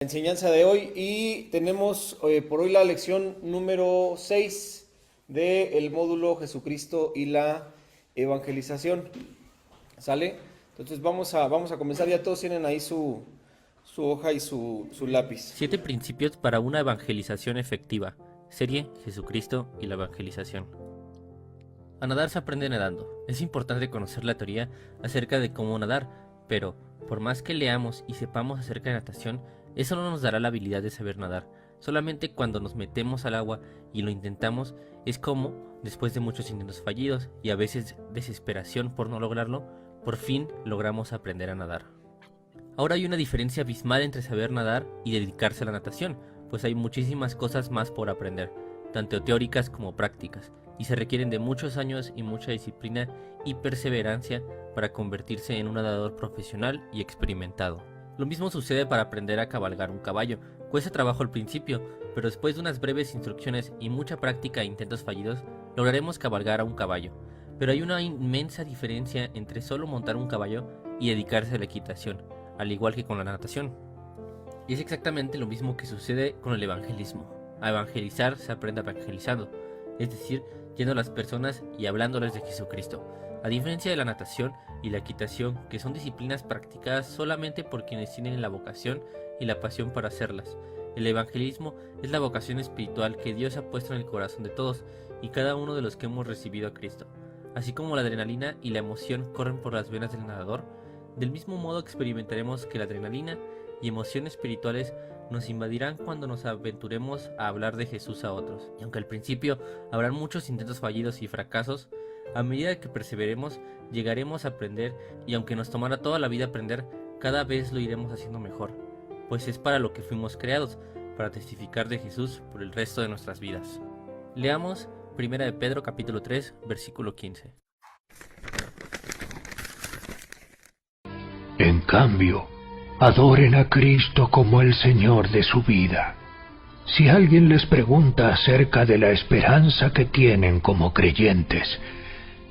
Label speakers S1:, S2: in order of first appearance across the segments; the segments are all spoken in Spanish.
S1: Enseñanza de hoy y tenemos por hoy la lección número 6 del módulo Jesucristo y la evangelización. ¿Sale? Entonces vamos a comenzar. Ya todos tienen ahí su hoja y su lápiz.
S2: 7 principios para una evangelización efectiva. Serie Jesucristo y la evangelización. A nadar se aprende nadando. Es importante conocer la teoría acerca de cómo nadar, pero por más que leamos y sepamos acerca de natación, eso no nos dará la habilidad de saber nadar. Solamente cuando nos metemos al agua y lo intentamos, es como, después de muchos intentos fallidos y a veces desesperación por no lograrlo, por fin logramos aprender a nadar. Ahora hay una diferencia abismal entre saber nadar y dedicarse a la natación, pues hay muchísimas cosas más por aprender, tanto teóricas como prácticas, y se requieren de muchos años y mucha disciplina y perseverancia para convertirse en un nadador profesional y experimentado. Lo mismo sucede para aprender a cabalgar un caballo. Cuesta trabajo al principio, pero después de unas breves instrucciones y mucha práctica e intentos fallidos, lograremos cabalgar a un caballo. Pero hay una inmensa diferencia entre solo montar un caballo y dedicarse a la equitación, al igual que con la natación. Y es exactamente lo mismo que sucede con el evangelismo. A evangelizar se aprende evangelizando, es decir, yendo a las personas y hablándoles de Jesucristo. A diferencia de la natación y la equitación, que son disciplinas practicadas solamente por quienes tienen la vocación y la pasión para hacerlas, el evangelismo es la vocación espiritual que Dios ha puesto en el corazón de todos y cada uno de los que hemos recibido a Cristo. Así como la adrenalina y la emoción corren por las venas del nadador, del mismo modo experimentaremos que la adrenalina y emociones espirituales nos invadirán cuando nos aventuremos a hablar de Jesús a otros. Y aunque al principio habrán muchos intentos fallidos y fracasos, a medida que perseveremos llegaremos a aprender, y aunque nos tomará toda la vida aprender, cada vez lo iremos haciendo mejor, pues es para lo que fuimos creados, para testificar de Jesús por el resto de nuestras vidas. Leamos 1 de Pedro capítulo 3, versículo 15.
S3: En cambio, adoren a Cristo como el Señor de su vida. Si alguien les pregunta acerca de la esperanza que tienen como creyentes,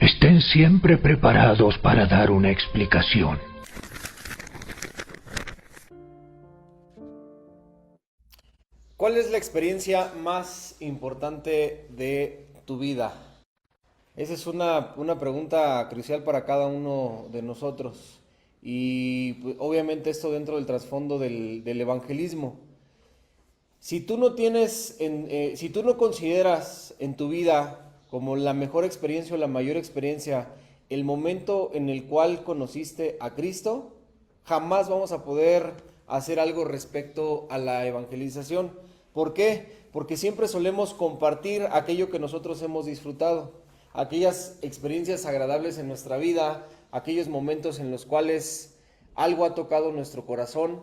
S3: estén siempre preparados para dar una explicación.
S1: ¿Cuál es la experiencia más importante de tu vida? Esa es una pregunta crucial para cada uno de nosotros. Y pues, obviamente esto dentro del trasfondo del evangelismo. Si tú no si tú no consideras en tu vida como la mejor experiencia o la mayor experiencia el momento en el cual conociste a Cristo, jamás vamos a poder hacer algo respecto a la evangelización. ¿Por qué? Porque siempre solemos compartir aquello que nosotros hemos disfrutado, aquellas experiencias agradables en nuestra vida, aquellos momentos en los cuales algo ha tocado nuestro corazón,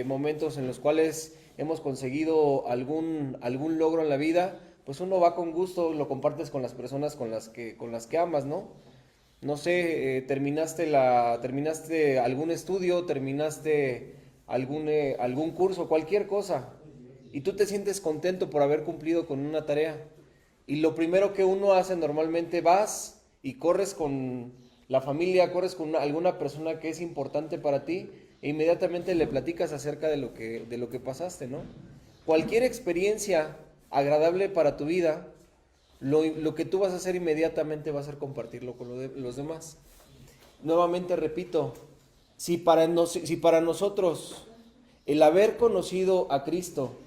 S1: momentos en los cuales hemos conseguido algún logro en la vida, pues uno va con gusto, lo compartes con las personas con las que amas, ¿no? No sé, terminaste algún estudio, terminaste algún curso, cualquier cosa, y tú te sientes contento por haber cumplido con una tarea. Y lo primero que uno hace normalmente, vas y corres con la familia, corres con alguna persona que es importante para ti e inmediatamente le platicas acerca de lo que pasaste, ¿no? Cualquier experiencia agradable para tu vida, lo que tú vas a hacer inmediatamente va a ser compartirlo con los demás. Nuevamente repito, si para nosotros el haber conocido a Cristo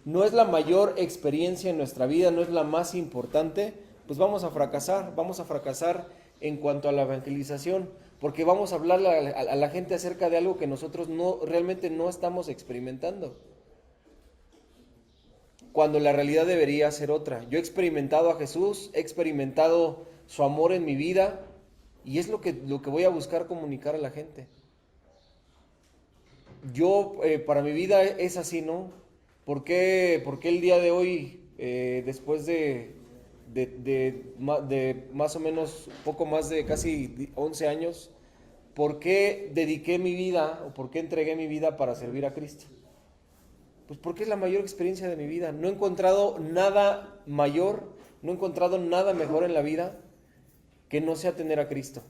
S1: no es la mayor experiencia en nuestra vida, no es la más importante, pues vamos a fracasar en cuanto a la evangelización, porque vamos a hablarle a la gente acerca de algo que nosotros realmente no estamos experimentando, cuando la realidad debería ser otra. Yo he experimentado a Jesús, he experimentado su amor en mi vida, y es lo que voy a buscar comunicar a la gente. Para mi vida es así, ¿no? ¿Por qué el día de hoy, después de más o menos, poco más de casi 11 años, por qué dediqué mi vida o por qué entregué mi vida para servir a Cristo? Pues porque es la mayor experiencia de mi vida. No he encontrado nada mayor, no he encontrado nada mejor en la vida que no sea tener a Cristo.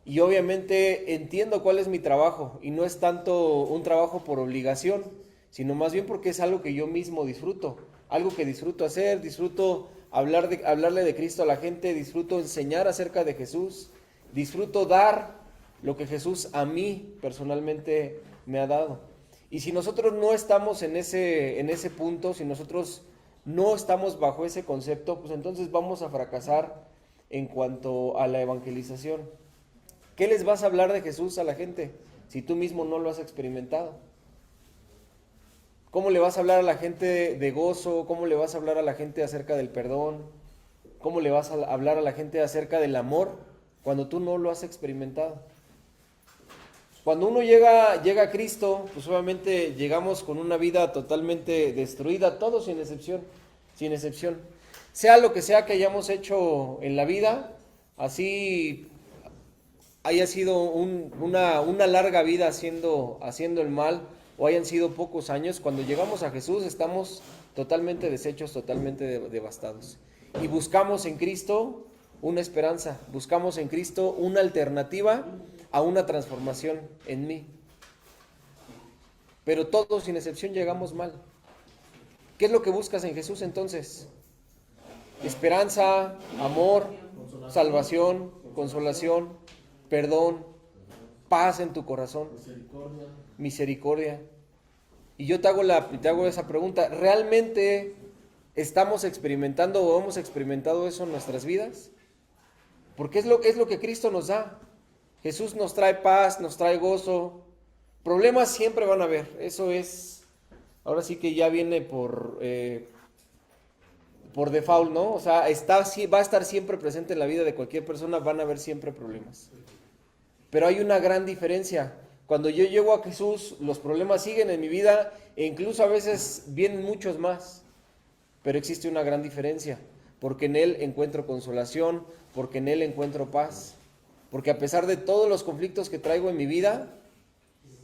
S1: y obviamente entiendo cuál es mi trabajo y no es tanto un trabajo por obligación, sino más bien porque es algo que yo mismo disfruto, algo que disfruto hacer, disfruto hablarle de Cristo a la gente, disfruto enseñar acerca de Jesús, disfruto dar lo que Jesús a mí personalmente me ha dado. Y si nosotros no estamos en ese punto, si nosotros no estamos bajo ese concepto, pues entonces vamos a fracasar en cuanto a la evangelización. ¿Qué les vas a hablar de Jesús a la gente si tú mismo no lo has experimentado? ¿Cómo le vas a hablar a la gente de gozo? ¿Cómo le vas a hablar a la gente acerca del perdón? ¿Cómo le vas a hablar a la gente acerca del amor cuando tú no lo has experimentado? Cuando uno llega a Cristo, pues obviamente llegamos con una vida totalmente destruida, todos sin excepción, sin excepción. Sea lo que sea que hayamos hecho en la vida, así haya sido una larga vida haciendo el mal, o hayan sido pocos años, cuando llegamos a Jesús estamos totalmente deshechos, totalmente devastados. Y buscamos en Cristo una esperanza, buscamos en Cristo una alternativa a una transformación en mí. Pero todos sin excepción llegamos mal. ¿Qué es lo que buscas en Jesús entonces? Esperanza, amor, salvación, consolación, perdón, paz en tu corazón, misericordia. Y yo te hago esa pregunta, ¿realmente estamos experimentando o hemos experimentado eso en nuestras vidas? Porque es lo que Cristo nos da. Jesús nos trae paz, nos trae gozo. Problemas siempre van a haber, eso es, ahora sí que ya viene por default, ¿no? O sea, va a estar siempre presente en la vida de cualquier persona, van a haber siempre problemas. Pero hay una gran diferencia. Cuando yo llego a Jesús, los problemas siguen en mi vida e incluso a veces vienen muchos más. Pero existe una gran diferencia, porque en Él encuentro consolación, porque en Él encuentro paz. Porque a pesar de todos los conflictos que traigo en mi vida,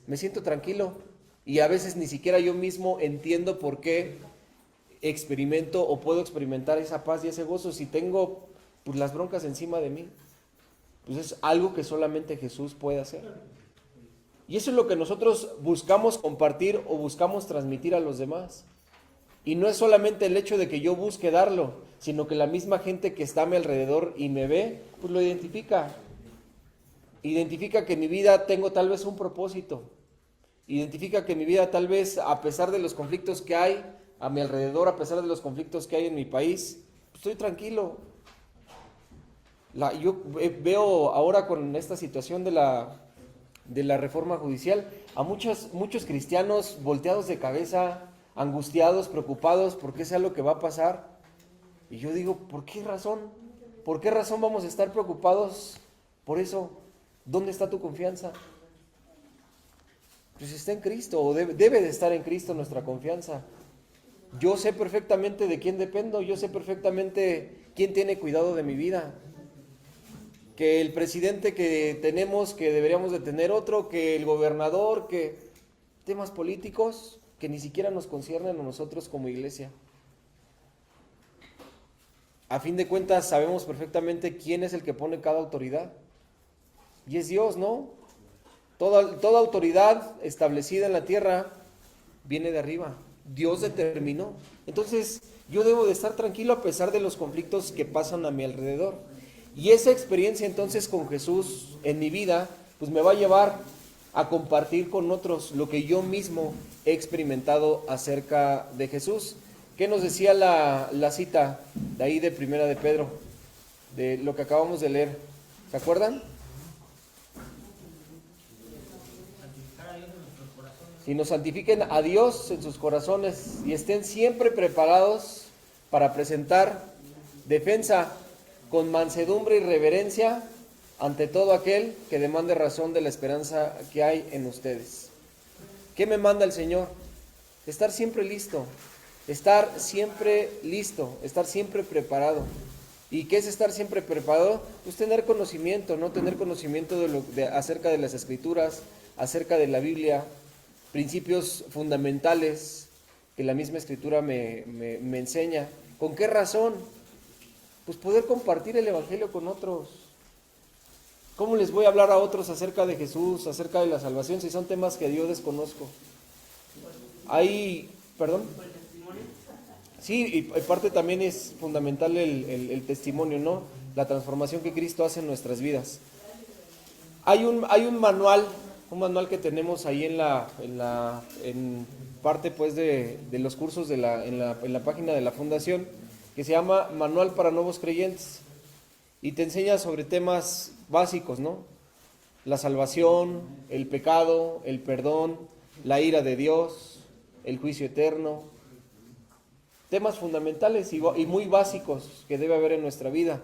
S1: me siento tranquilo. Y a veces ni siquiera yo mismo entiendo por qué experimento o puedo experimentar esa paz y ese gozo si tengo pues, las broncas encima de mí. Pues es algo que solamente Jesús puede hacer. Y eso es lo que nosotros buscamos compartir o buscamos transmitir a los demás. Y no es solamente el hecho de que yo busque darlo, sino que la misma gente que está a mi alrededor y me ve, pues lo identifica. Identifica que en mi vida tengo tal vez un propósito. Identifica que en mi vida tal vez, a pesar de los conflictos que hay a mi alrededor, a pesar de los conflictos que hay en mi país, pues estoy tranquilo. Yo veo ahora con esta situación de la reforma judicial a muchos cristianos volteados de cabeza, angustiados, preocupados por qué sea lo que va a pasar. Y yo digo, ¿por qué razón? ¿Por qué razón vamos a estar preocupados por eso? ¿Dónde está tu confianza? Pues está en Cristo, o debe de estar en Cristo nuestra confianza. Yo sé perfectamente de quién dependo, yo sé perfectamente quién tiene cuidado de mi vida. Que el presidente que tenemos, que deberíamos de tener otro, que el gobernador, que temas políticos que ni siquiera nos conciernen a nosotros como iglesia. A fin de cuentas sabemos perfectamente quién es el que pone cada autoridad. Y es Dios, ¿no? Toda autoridad establecida en la tierra viene de arriba. Dios determinó. Entonces yo debo de estar tranquilo a pesar de los conflictos que pasan a mi alrededor. Y esa experiencia entonces con Jesús en mi vida, pues me va a llevar a compartir con otros lo que yo mismo he experimentado acerca de Jesús. ¿Qué nos decía la cita de ahí de Primera de Pedro? De lo que acabamos de leer. ¿Se acuerdan? Si nos santifiquen a Dios en sus corazones y estén siempre preparados para presentar defensa con mansedumbre y reverencia ante todo aquel que demande razón de la esperanza que hay en ustedes. ¿Qué me manda el Señor? Estar siempre listo, estar siempre preparado. ¿Y qué es estar siempre preparado? Pues tener conocimiento, ¿no? Tener conocimiento acerca de las Escrituras, acerca de la Biblia, principios fundamentales que la misma Escritura me enseña. ¿Con qué razón? Pues poder compartir el Evangelio con otros. ¿Cómo les voy a hablar a otros acerca de Jesús, acerca de la salvación, si son temas que yo desconozco? Hay, perdón. Sí, y parte también es fundamental el testimonio, ¿no? La transformación que Cristo hace en nuestras vidas. Hay un manual que tenemos ahí en parte pues de los cursos en la página de la fundación, que se llama Manual para Nuevos Creyentes, y te enseña sobre temas básicos, ¿no? La salvación, el pecado, el perdón, la ira de Dios, el juicio eterno, temas fundamentales y muy básicos que debe haber en nuestra vida.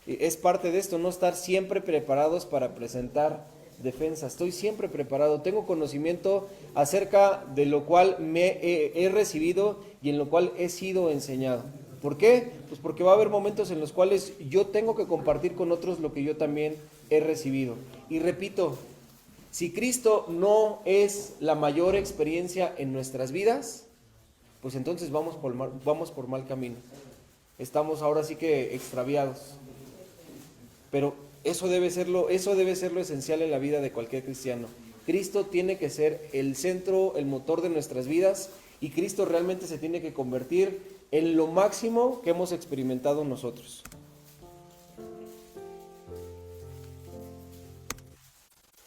S1: Es parte de esto, no estar siempre preparados para presentar defensa. Estoy siempre preparado, tengo conocimiento acerca de lo cual he recibido y en lo cual he sido enseñado. ¿Por qué? Pues porque va a haber momentos en los cuales yo tengo que compartir con otros lo que yo también he recibido. Y repito, si Cristo no es la mayor experiencia en nuestras vidas, pues entonces vamos por mal camino. Estamos ahora sí que extraviados. Pero eso debe ser lo esencial en la vida de cualquier cristiano. Cristo tiene que ser el centro, el motor de nuestras vidas, y Cristo realmente se tiene que convertir en lo máximo que hemos experimentado nosotros.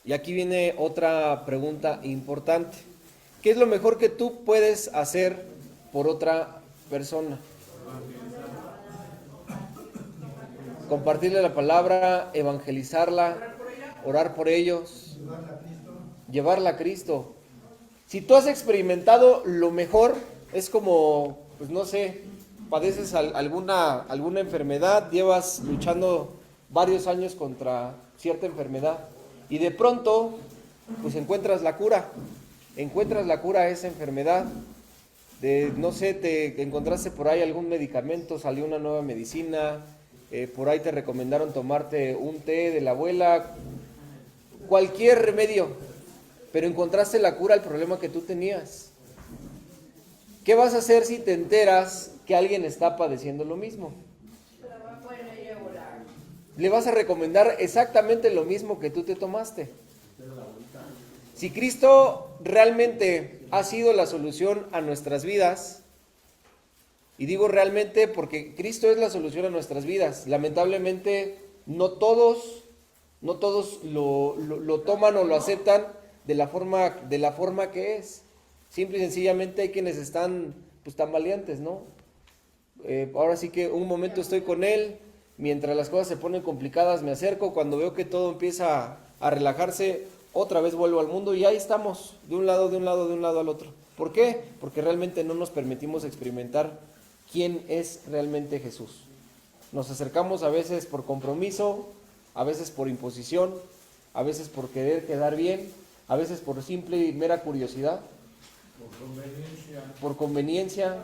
S1: Y aquí viene otra pregunta importante. ¿Qué es lo mejor que tú puedes hacer por otra persona? Compartirle la palabra, evangelizarla, orar por ellos, llevarla a Cristo. Si tú has experimentado lo mejor, es como, pues no sé, padeces alguna enfermedad, llevas luchando varios años contra cierta enfermedad y de pronto, pues encuentras la cura a esa enfermedad. No sé, te encontraste por ahí algún medicamento, salió una nueva medicina, por ahí te recomendaron tomarte un té de la abuela, cualquier remedio, pero encontraste la cura al problema que tú tenías. ¿Qué vas a hacer si te enteras que alguien está padeciendo lo mismo? Le vas a recomendar exactamente lo mismo que tú te tomaste. Si Cristo realmente ha sido la solución a nuestras vidas, y digo realmente porque Cristo es la solución a nuestras vidas, lamentablemente no todos lo toman o lo aceptan de la forma que es. Simple y sencillamente hay quienes están pues tambaleantes, ¿no? Ahora sí que un momento estoy con Él, mientras las cosas se ponen complicadas me acerco, cuando veo que todo empieza a relajarse, otra vez vuelvo al mundo y ahí estamos, de un lado al otro. ¿Por qué? Porque realmente no nos permitimos experimentar quién es realmente Jesús. Nos acercamos a veces por compromiso, a veces por imposición, a veces por querer quedar bien, a veces por simple y mera curiosidad, por conveniencia.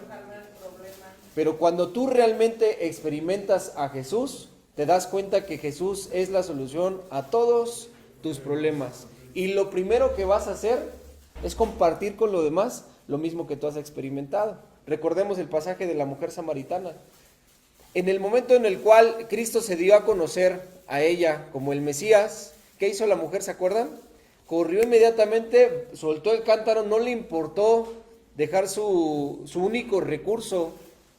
S1: Pero cuando tú realmente experimentas a Jesús, te das cuenta que Jesús es la solución a todos tus problemas. Y lo primero que vas a hacer es compartir con los demás lo mismo que tú has experimentado. Recordemos el pasaje de la mujer samaritana. En el momento en el cual Cristo se dio a conocer a ella como el Mesías, ¿qué hizo la mujer? ¿Se acuerdan? Corrió inmediatamente, soltó el cántaro, no le importó dejar su único recurso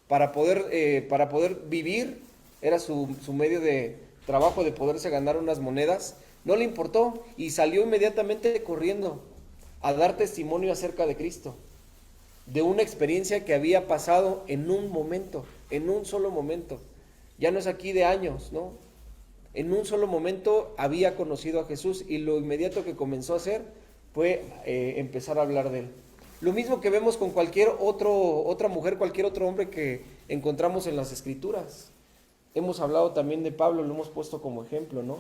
S1: para poder vivir, era su medio de trabajo, de poderse ganar unas monedas, no le importó y salió inmediatamente corriendo a dar testimonio acerca de Cristo, de una experiencia que había pasado en un momento, en un solo momento. Ya no es aquí de años, ¿no? En un solo momento había conocido a Jesús y lo inmediato que comenzó a hacer fue empezar a hablar de Él. Lo mismo que vemos con cualquier otra mujer, cualquier otro hombre que encontramos en las Escrituras. Hemos hablado también de Pablo, lo hemos puesto como ejemplo, ¿no?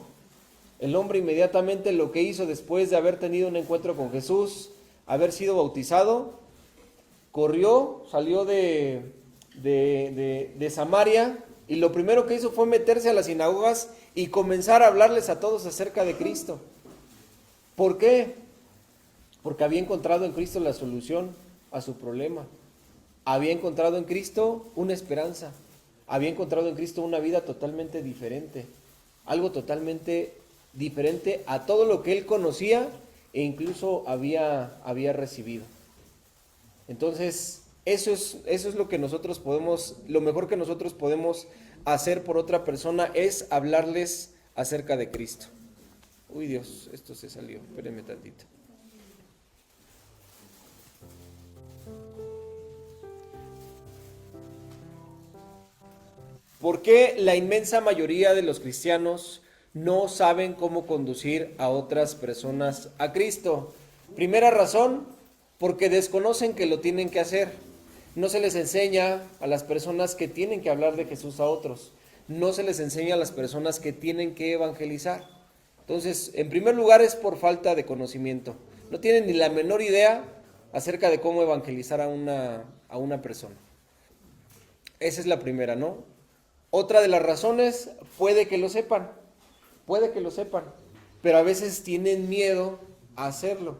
S1: El hombre inmediatamente lo que hizo después de haber tenido un encuentro con Jesús, haber sido bautizado, corrió, salió de Samaria y lo primero que hizo fue meterse a las sinagogas y comenzar a hablarles a todos acerca de Cristo. ¿Por qué? Porque había encontrado en Cristo la solución a su problema. Había encontrado en Cristo una esperanza. Había encontrado en Cristo una vida totalmente diferente. Algo totalmente diferente a todo lo que él conocía e incluso había recibido. Entonces, eso es lo que nosotros podemos, lo mejor que nosotros podemos hacer por otra persona es hablarles acerca de Cristo. Uy, Dios, esto se salió, espérenme tantito. ¿Por qué la inmensa mayoría de los cristianos no saben cómo conducir a otras personas a Cristo? Primera razón, porque desconocen que lo tienen que hacer. No se les enseña a las personas que tienen que hablar de Jesús a otros. No se les enseña a las personas que tienen que evangelizar. Entonces, en primer lugar es por falta de conocimiento. No tienen ni la menor idea acerca de cómo evangelizar a una persona. Esa es la primera, ¿no? Otra de las razones, puede que lo sepan, pero a veces tienen miedo a hacerlo.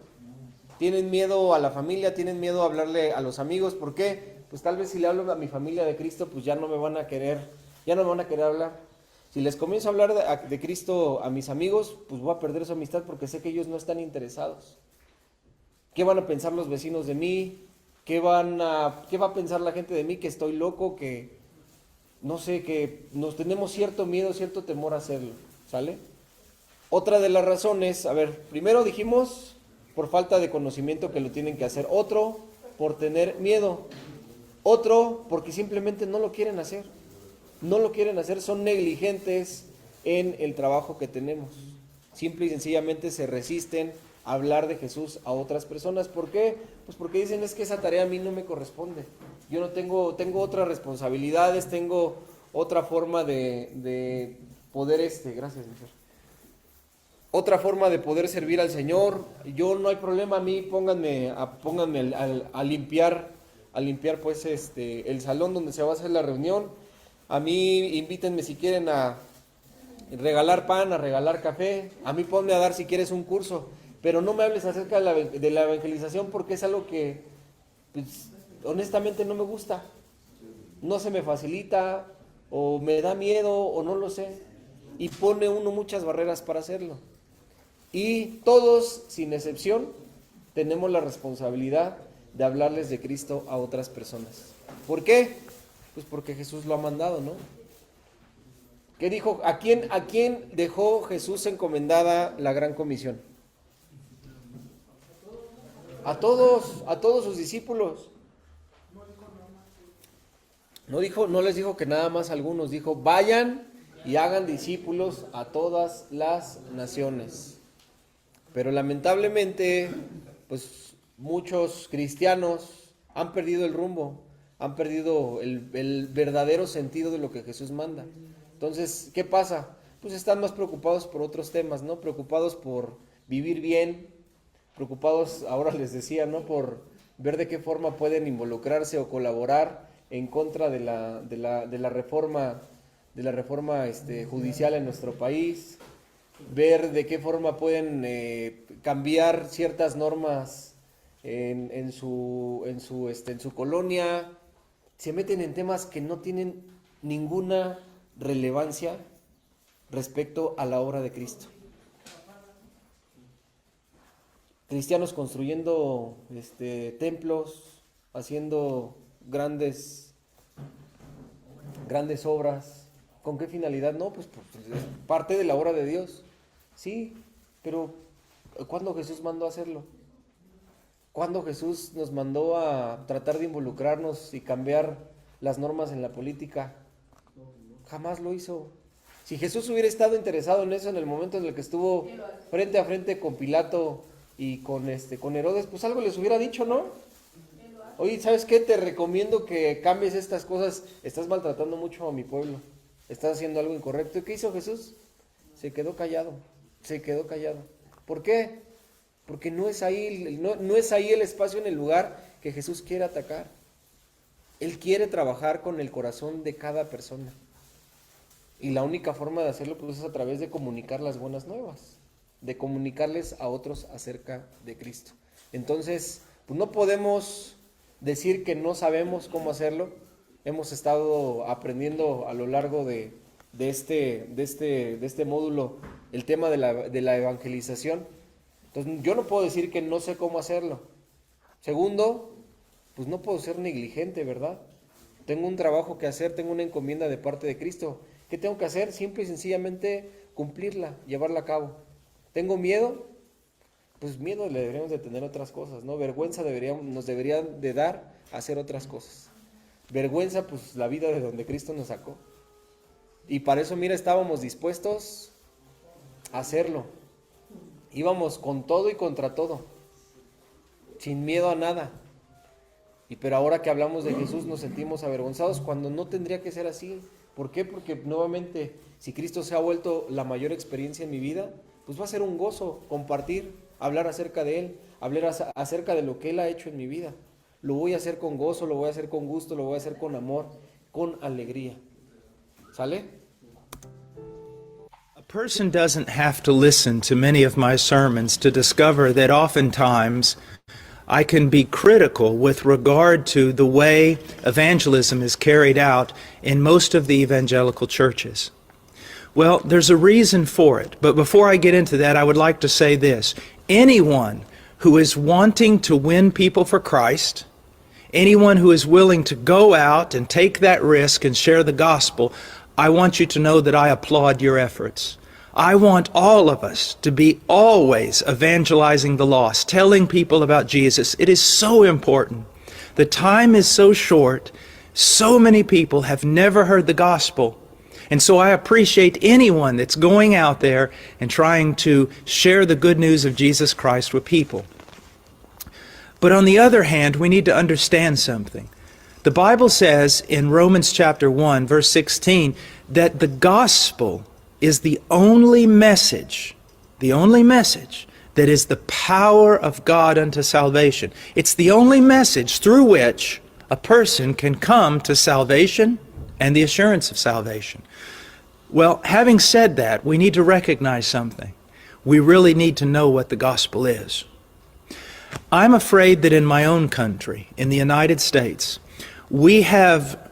S1: Tienen miedo a la familia, tienen miedo a hablarle a los amigos. ¿Por qué? Pues tal vez si le hablo a mi familia de Cristo, pues ya no me van a querer hablar. Si les comienzo a hablar de Cristo a mis amigos, pues voy a perder su amistad porque sé que ellos no están interesados. ¿Qué van a pensar los vecinos de mí? ¿Qué va a pensar la gente de mí? Que estoy loco, que no sé, que nos tenemos cierto miedo, cierto temor a hacerlo, ¿sale? Otra de las razones, a ver, primero dijimos por falta de conocimiento que lo tienen que hacer, otro por tener miedo, otro porque simplemente no lo quieren hacer, son negligentes en el trabajo que tenemos, simple y sencillamente se resisten a hablar de Jesús a otras personas. ¿Por qué? Pues porque dicen, es que esa tarea a mí no me corresponde. Yo no tengo otras responsabilidades, tengo otra forma de poder, gracias, mi Fer. Otra forma de poder servir al Señor. Yo no hay problema, a mí pónganme a limpiar pues el salón donde se va a hacer la reunión. A mí invítenme si quieren a regalar pan, a regalar café. A mí ponme a dar si quieres un curso, pero no me hables acerca de la evangelización porque es algo que pues, honestamente no me gusta, no se me facilita, o me da miedo, o no lo sé, y pone uno muchas barreras para hacerlo. Y todos, sin excepción, tenemos la responsabilidad de hablarles de Cristo a otras personas. ¿Por qué? Pues porque Jesús lo ha mandado, ¿no? ¿Qué dijo? ¿A quién dejó Jesús encomendada la gran comisión? A todos sus discípulos. No les dijo que nada más a algunos, dijo, vayan y hagan discípulos a todas las naciones. Pero lamentablemente, pues muchos cristianos han perdido el rumbo, han perdido el verdadero sentido de lo que Jesús manda. Entonces, ¿qué pasa? Pues están más preocupados por otros temas, ¿no? Preocupados por vivir bien, preocupados, ahora les decía, ¿no? Por ver de qué forma pueden involucrarse o colaborar en contra de la reforma judicial en nuestro país, ver de qué forma pueden cambiar ciertas normas en su colonia. Se meten en temas que no tienen ninguna relevancia respecto a la obra de Cristo. Cristianos construyendo templos, haciendo grandes obras. ¿Con qué finalidad? No, pues es parte de la obra de Dios. Sí, pero ¿cuándo Jesús mandó a hacerlo? ¿Cuándo Jesús nos mandó a tratar de involucrarnos y cambiar las normas en la política? Jamás lo hizo. Si Jesús hubiera estado interesado en eso en el momento en el que estuvo frente a frente con Pilato y con Herodes, pues algo les hubiera dicho, ¿no? Oye, ¿sabes qué? Te recomiendo que cambies estas cosas. Estás maltratando mucho a mi pueblo. Estás haciendo algo incorrecto. ¿Y qué hizo Jesús? Se quedó callado. ¿Por qué? Porque no es ahí el espacio en el lugar que Jesús quiere atacar. Él quiere trabajar con el corazón de cada persona. Y la única forma de hacerlo pues, es a través de comunicar las buenas nuevas, de comunicarles a otros acerca de Cristo. Entonces, pues no podemos decir que no sabemos cómo hacerlo. Hemos estado aprendiendo a lo largo de de este módulo, el tema de la evangelización. Entonces, yo no puedo decir que no sé cómo hacerlo. Segundo, pues no puedo ser negligente, ¿verdad? Tengo un trabajo que hacer, tengo una encomienda de parte de Cristo. ¿Qué tengo que hacer? Simple y sencillamente cumplirla, llevarla a cabo. ¿Tengo miedo? Pues miedo le deberíamos de tener otras cosas, ¿no? Vergüenza nos debería de dar hacer otras cosas. Vergüenza, pues la vida de donde Cristo nos sacó. Y para eso, mira, estábamos dispuestos a hacerlo. Íbamos con todo y contra todo, sin miedo a nada. Pero ahora que hablamos de Jesús nos sentimos avergonzados cuando no tendría que ser así. ¿Por qué? Porque nuevamente, si Cristo se ha vuelto la mayor experiencia en mi vida, pues va a ser un gozo compartir, hablar acerca de Él, hablar acerca de lo que Él ha hecho en mi vida. Lo voy a hacer con gozo, lo voy a hacer con gusto, lo voy a hacer con amor, con alegría. ¿Sale?
S4: A person doesn't have to listen to many of my sermons to discover that oftentimes I can be critical with regard to the way evangelism is carried out in most of the evangelical churches. Well, there's a reason for it, but before I get into that, I would like to say this. Anyone who is wanting to win people for Christ, anyone who is willing to go out and take that risk and share the gospel, I want you to know that I applaud your efforts. I want all of us to be always evangelizing the lost, telling people about Jesus. It is so important. The time is so short. So many people have never heard the gospel. And so I appreciate anyone that's going out there and trying to share the good news of Jesus Christ with people. But on the other hand, we need to understand something. The Bible says in Romans chapter 1, verse 16, that the gospel is the only message that is the power of God unto salvation. It's the only message through which a person can come to salvation and the assurance of salvation. Well, having said that, we need to recognize something. We really need to know what the gospel is. I'm afraid that in my own country, in the United States, we have,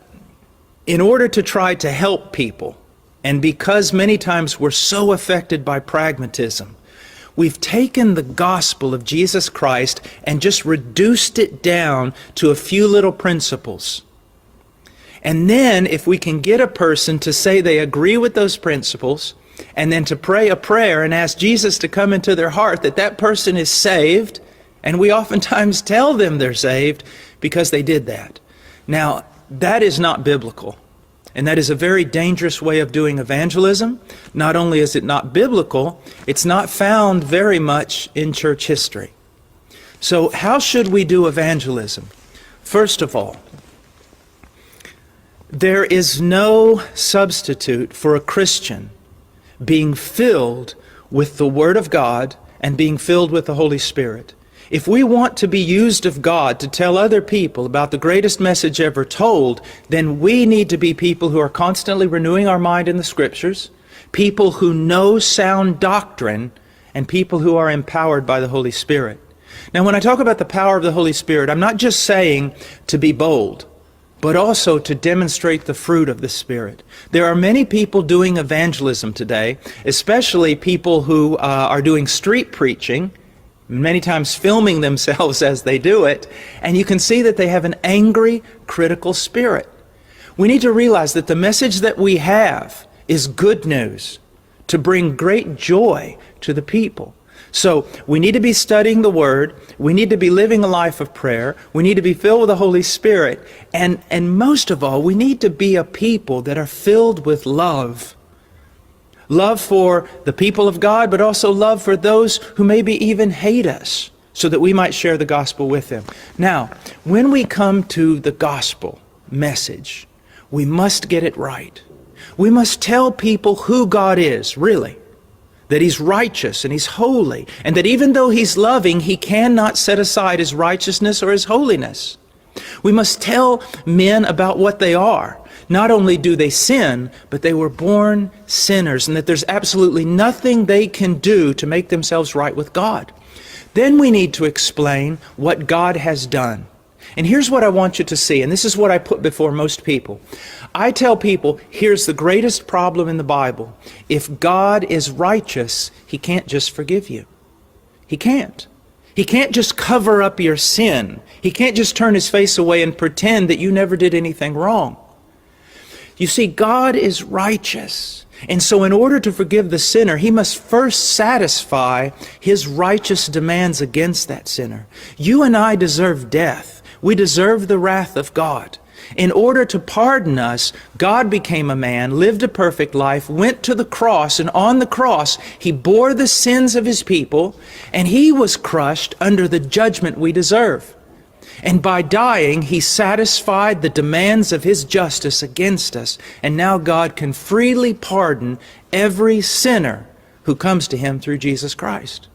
S4: in order to try to help people, and because many times we're so affected by pragmatism, we've taken the gospel of Jesus Christ and just reduced it down to a few little principles. And then if we can get a person to say they agree with those principles, and then to pray a prayer and ask Jesus to come into their heart, that person is saved, and we oftentimes tell them they're saved because they did that. Now, that is not biblical. And that is a very dangerous way of doing evangelism. Not only is it not biblical, it's not found very much in church history. So how should we do evangelism? First of all, there is no substitute for a Christian being filled with the Word of God and being filled with the Holy Spirit. If we want to be used of God to tell other people about the greatest message ever told, then we need to be people who are constantly renewing our mind in the Scriptures, people who know sound doctrine, and people who are empowered by the Holy Spirit. Now, when I talk about the power of the Holy Spirit, I'm not just saying to be bold, but also to demonstrate the fruit of the Spirit. There are many people doing evangelism today, especially people who are doing street preaching, many times filming themselves as they do it, and you can see that they have an angry, critical spirit. We need to realize that the message that we have is good news to bring great joy to the people. So we need to be studying the Word, we need to be living a life of prayer, we need to be filled with the Holy Spirit, and most of all, we need to be a people that are filled with love. Love for the people of God, but also love for those who maybe even hate us, so that we might share the gospel with them. Now, when we come to the gospel message, we must get it right. We must tell people who God is, really. That He's righteous and He's holy, and that even though He's loving, He cannot set aside His righteousness or His holiness. We must tell men about what they are. Not only do they sin, but they were born sinners, and that there's absolutely nothing they can do to make themselves right with God. Then we need to explain what God has done. And here's what I want you to see, and this is what I put before most people. I tell people, here's the greatest problem in the Bible. If God is righteous, He can't just forgive you. He can't. He can't just cover up your sin. He can't just turn His face away and pretend that you never did anything wrong. You see, God is righteous. And so in order to forgive the sinner, He must first satisfy His righteous demands against that sinner. You and I deserve death. We deserve the wrath of God. In order to pardon us, God became a man, lived a perfect life, went to the cross, and on the cross, He bore the sins of His people, and He was crushed under the judgment we deserve. And by dying, He satisfied the demands of His justice against us, and now God can freely pardon every sinner who comes to Him through Jesus Christ.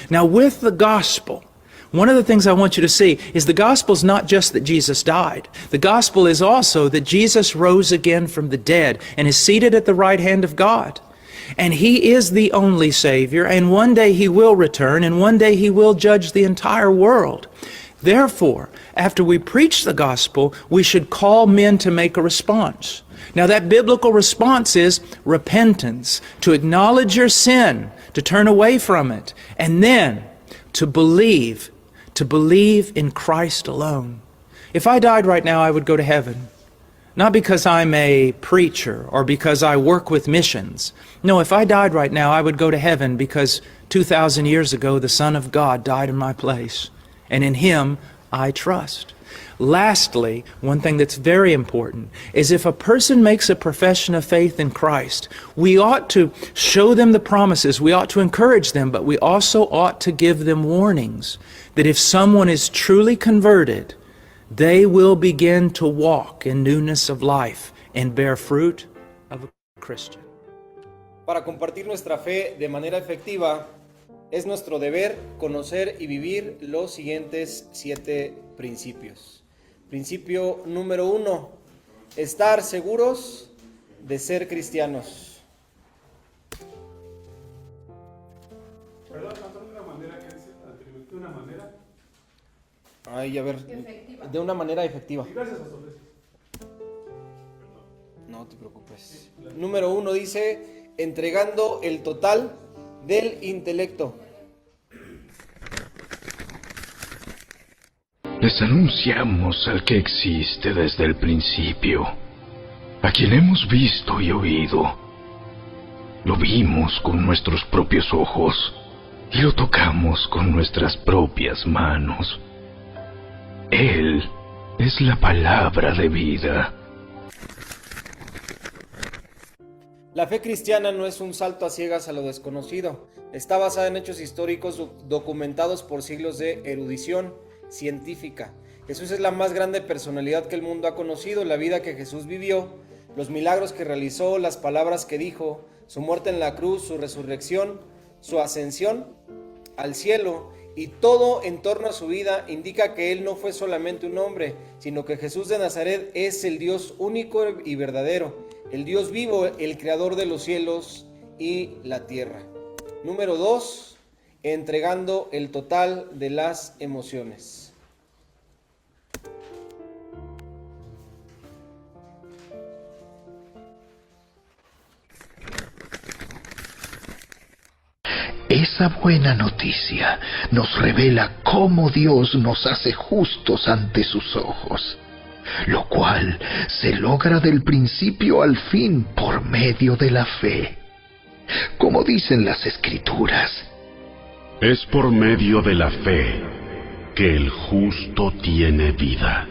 S4: Now, with the gospel, one of the things I want you to see is the gospel is not just that Jesus died. The gospel is also that Jesus rose again from the dead and is seated at the right hand of God. And He is the only Savior, and one day He will return, and one day He will judge the entire world. Therefore, after we preach the gospel, we should call men to make a response. Now, that biblical response is repentance, to acknowledge your sin, to turn away from it, and then to believe in Christ alone. If I died right now, I would go to heaven. Not because I'm a preacher or because I work with missions. No, if I died right now, I would go to heaven because 2,000 years ago, the Son of God died in my place. And in Him, I trust. Lastly, one thing that's very important is if a person makes a profession of faith in Christ, we ought to show them the promises, we ought to encourage them, but we also ought to give them warnings that if someone is truly converted, they will begin to walk in newness of life and bear fruit of a Christian.
S1: Para compartir nuestra fe de manera efectiva, es nuestro deber conocer y vivir los siguientes 7 principios. Principio número 1, estar seguros de ser cristianos.
S5: Perdón, pastor, de una manera que dice, de una manera.
S1: Ay, a ver,
S6: Efectiva.
S1: de una manera efectiva.
S5: Gracias, pastor.
S1: No te preocupes. Número 1 dice, entregando el total del intelecto.
S3: Les anunciamos al que existe desde el principio, a quien hemos visto y oído. Lo vimos con nuestros propios ojos y lo tocamos con nuestras propias manos. Él es la palabra de vida.
S1: La fe cristiana no es un salto a ciegas a lo desconocido. Está basada en hechos históricos documentados por siglos de erudición científica. Jesús es la más grande personalidad que el mundo ha conocido. La vida que Jesús vivió, los milagros que realizó, las palabras que dijo, su muerte en la cruz, su resurrección, su ascensión al cielo y todo en torno a su vida indica que Él no fue solamente un hombre, sino que Jesús de Nazaret es el Dios único y verdadero, el Dios vivo, el creador de los cielos y la tierra. Número 2, entregando el total de las emociones.
S3: Esa buena noticia nos revela cómo Dios nos hace justos ante sus ojos, lo cual se logra del principio al fin por medio de la fe. Como dicen las Escrituras,
S7: es por medio de la fe que el justo tiene vida.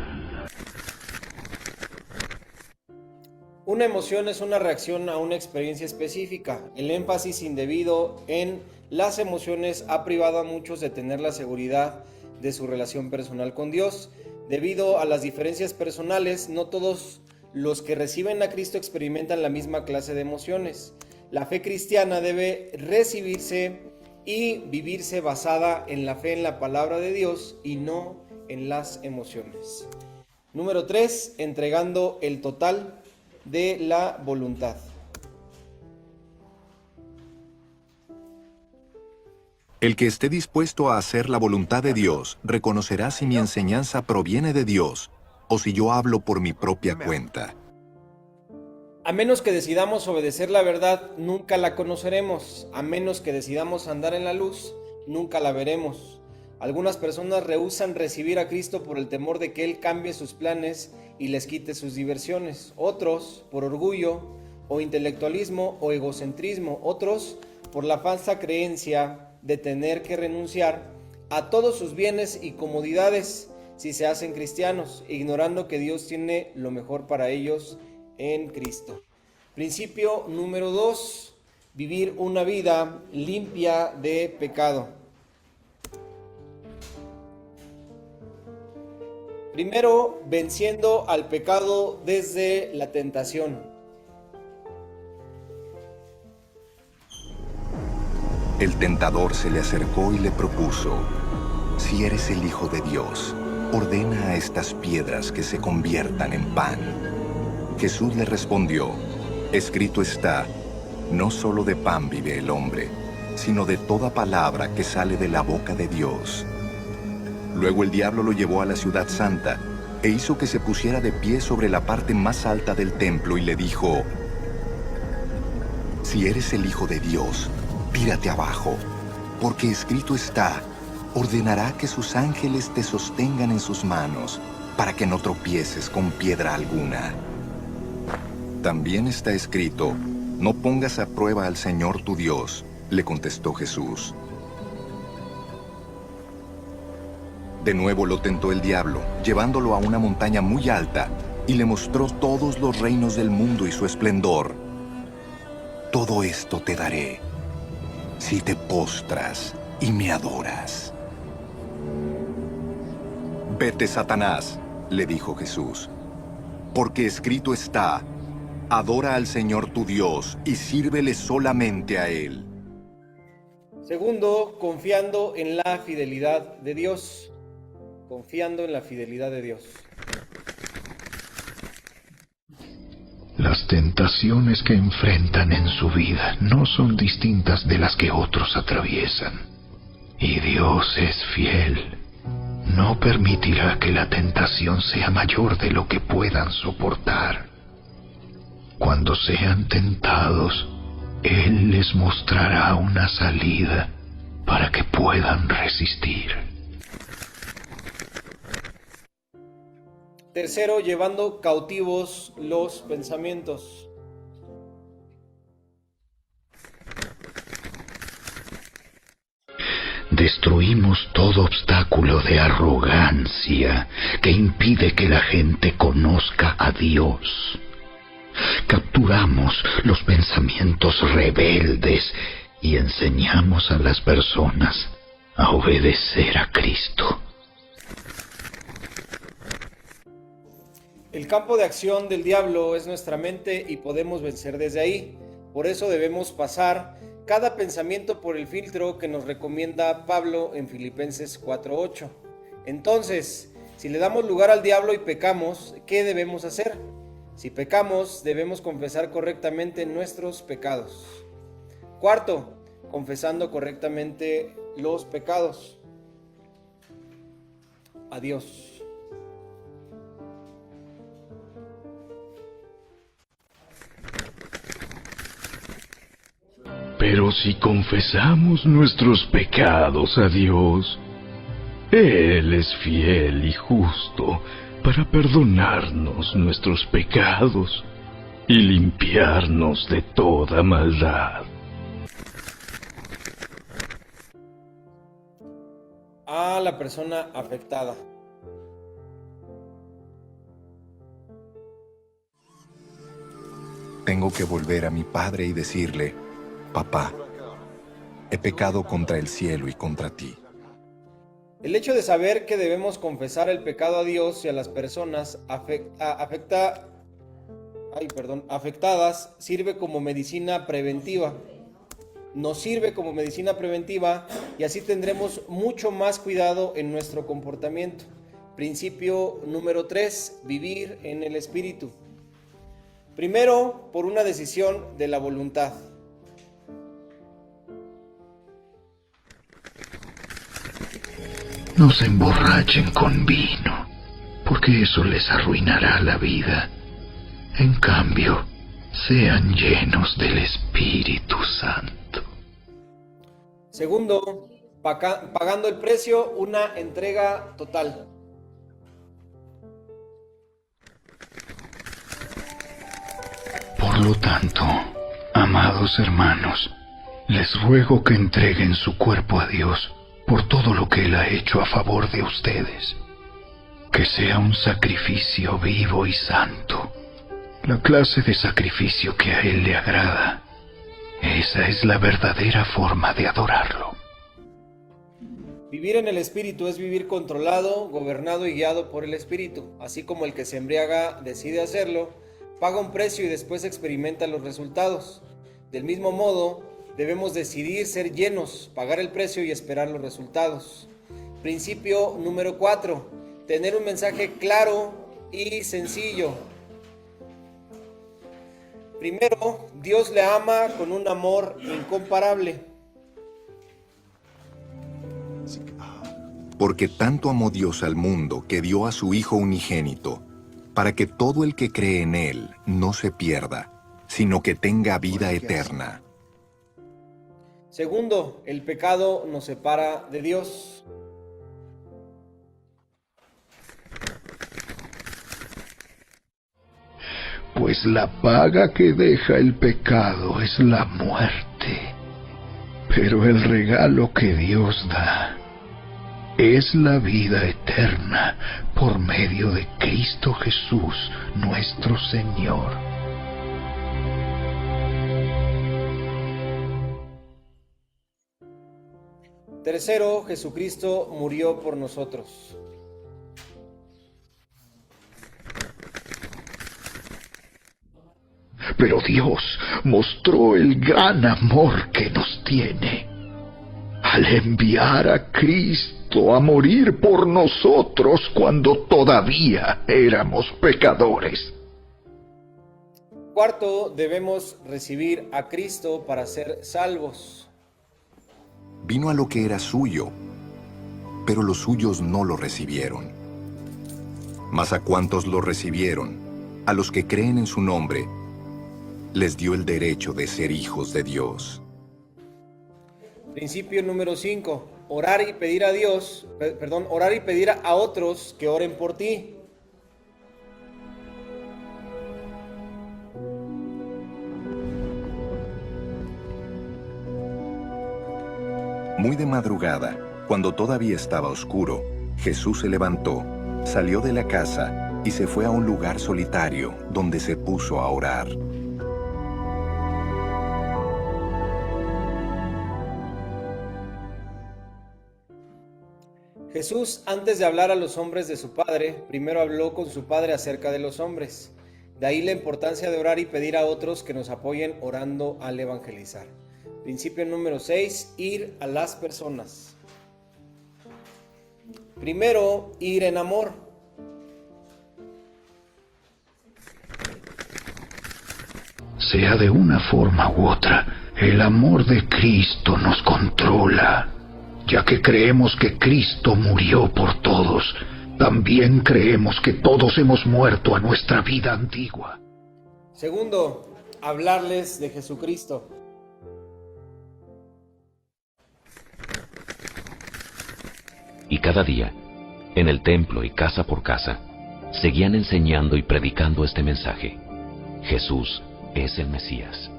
S1: Una emoción es una reacción a una experiencia específica. El énfasis indebido en las emociones ha privado a muchos de tener la seguridad de su relación personal con Dios. Debido a las diferencias personales, no todos los que reciben a Cristo experimentan la misma clase de emociones. La fe cristiana debe recibirse y vivirse basada en la fe en la palabra de Dios y no en las emociones. Número 3, entregando el total de la voluntad.
S6: El que esté dispuesto a hacer la voluntad de Dios reconocerá si mi enseñanza proviene de Dios o si yo hablo por mi propia cuenta.
S1: A menos que decidamos obedecer la verdad, nunca la conoceremos. A menos que decidamos andar en la luz, nunca la veremos. Algunas personas rehúsan recibir a Cristo por el temor de que Él cambie sus planes y les quite sus diversiones. Otros, por orgullo, o intelectualismo, o egocentrismo. Otros, por la falsa creencia de tener que renunciar a todos sus bienes y comodidades si se hacen cristianos, ignorando que Dios tiene lo mejor para ellos en Cristo. Principio número 2, vivir una vida limpia de pecado. Primero, venciendo al pecado desde la tentación.
S6: El tentador se le acercó y le propuso: si eres el Hijo de Dios, ordena a estas piedras que se conviertan en pan. Jesús le respondió: escrito está, no solo de pan vive el hombre, sino de toda palabra que sale de la boca de Dios. Luego el diablo lo llevó a la ciudad santa e hizo que se pusiera de pie sobre la parte más alta del templo y le dijo: si eres el Hijo de Dios, tírate abajo, porque escrito está, ordenará que sus ángeles te sostengan en sus manos, para que no tropieces con piedra alguna. También está escrito: no pongas a prueba al Señor tu Dios, le contestó Jesús. De nuevo lo tentó el diablo, llevándolo a una montaña muy alta, y le mostró todos los reinos del mundo y su esplendor. Todo esto te daré, si te postras y me adoras. Vete, Satanás, le dijo Jesús, porque escrito está: adora al Señor tu Dios y sírvele solamente a Él.
S1: Segundo, confiando en la fidelidad de Dios. Confiando en la fidelidad de Dios.
S3: Las tentaciones que enfrentan en su vida no son distintas de las que otros atraviesan. Y Dios es fiel. No permitirá que la tentación sea mayor de lo que puedan soportar. Cuando sean tentados, Él les mostrará una salida para que puedan resistir.
S1: Tercero, llevando cautivos los pensamientos.
S3: Destruimos todo obstáculo de arrogancia que impide que la gente conozca a Dios. Capturamos los pensamientos rebeldes y enseñamos a las personas a obedecer a Cristo.
S1: El campo de acción del diablo es nuestra mente y podemos vencer desde ahí. Por eso debemos pasar cada pensamiento por el filtro que nos recomienda Pablo en Filipenses 4:8. Entonces, si le damos lugar al diablo y pecamos, ¿qué debemos hacer? Si pecamos, debemos confesar correctamente nuestros pecados. Cuarto, confesando correctamente los pecados a Dios.
S3: Pero si confesamos nuestros pecados a Dios, Él es fiel y justo para perdonarnos nuestros pecados y limpiarnos de toda maldad.
S1: A la persona afectada.
S6: Tengo que volver a mi padre y decirle: papá, he pecado contra el cielo y contra ti.
S1: El hecho de saber que debemos confesar el pecado a Dios y a las personas afectadas sirve como medicina preventiva. Nos sirve como medicina preventiva y así tendremos mucho más cuidado en nuestro comportamiento. Principio número 3, vivir en el Espíritu. Primero, por una decisión de la voluntad.
S3: No se emborrachen con vino, porque eso les arruinará la vida. En cambio, sean llenos del Espíritu Santo.
S1: Segundo, pagando el precio, una entrega total.
S3: Por lo tanto, amados hermanos, les ruego que entreguen su cuerpo a Dios por todo lo que Él ha hecho a favor de ustedes. Que sea un sacrificio vivo y santo, la clase de sacrificio que a Él le agrada. Esa es la verdadera forma de adorarlo.
S1: Vivir en el Espíritu es vivir controlado, gobernado y guiado por el Espíritu. Así como el que se embriaga decide hacerlo, paga un precio y después experimenta los resultados. Del mismo modo, debemos decidir ser llenos, pagar el precio y esperar los resultados. Principio número 4. Tener un mensaje claro y sencillo. Primero, Dios le ama con un amor incomparable.
S6: Porque tanto amó Dios al mundo que dio a su Hijo unigénito, para que todo el que cree en Él no se pierda, sino que tenga vida eterna.
S1: Segundo, el pecado nos separa de Dios.
S3: Pues la paga que deja el pecado es la muerte, pero el regalo que Dios da es la vida eterna por medio de Cristo Jesús, nuestro Señor.
S1: Tercero, Jesucristo murió por nosotros.
S3: Pero Dios mostró el gran amor que nos tiene al enviar a Cristo a morir por nosotros cuando todavía éramos pecadores.
S1: Cuarto, debemos recibir a Cristo para ser salvos.
S6: Vino a lo que era suyo, pero los suyos no lo recibieron. Mas a cuantos lo recibieron, a los que creen en su nombre, les dio el derecho de ser hijos de Dios.
S1: Principio número 5. Orar y pedir a Dios, orar y pedir a otros que oren por ti.
S6: Muy de madrugada, cuando todavía estaba oscuro, Jesús se levantó, salió de la casa y se fue a un lugar solitario donde se puso a orar.
S1: Jesús, antes de hablar a los hombres de su Padre, primero habló con su Padre acerca de los hombres. De ahí la importancia de orar y pedir a otros que nos apoyen orando al evangelizar. Principio número 6, ir a las personas. Primero, ir en amor.
S3: Sea de una forma u otra, el amor de Cristo nos controla. Ya que creemos que Cristo murió por todos, también creemos que todos hemos muerto a nuestra vida antigua.
S1: Segundo, hablarles de Jesucristo.
S8: Y cada día, en el templo y casa por casa, seguían enseñando y predicando este mensaje: Jesús es el Mesías.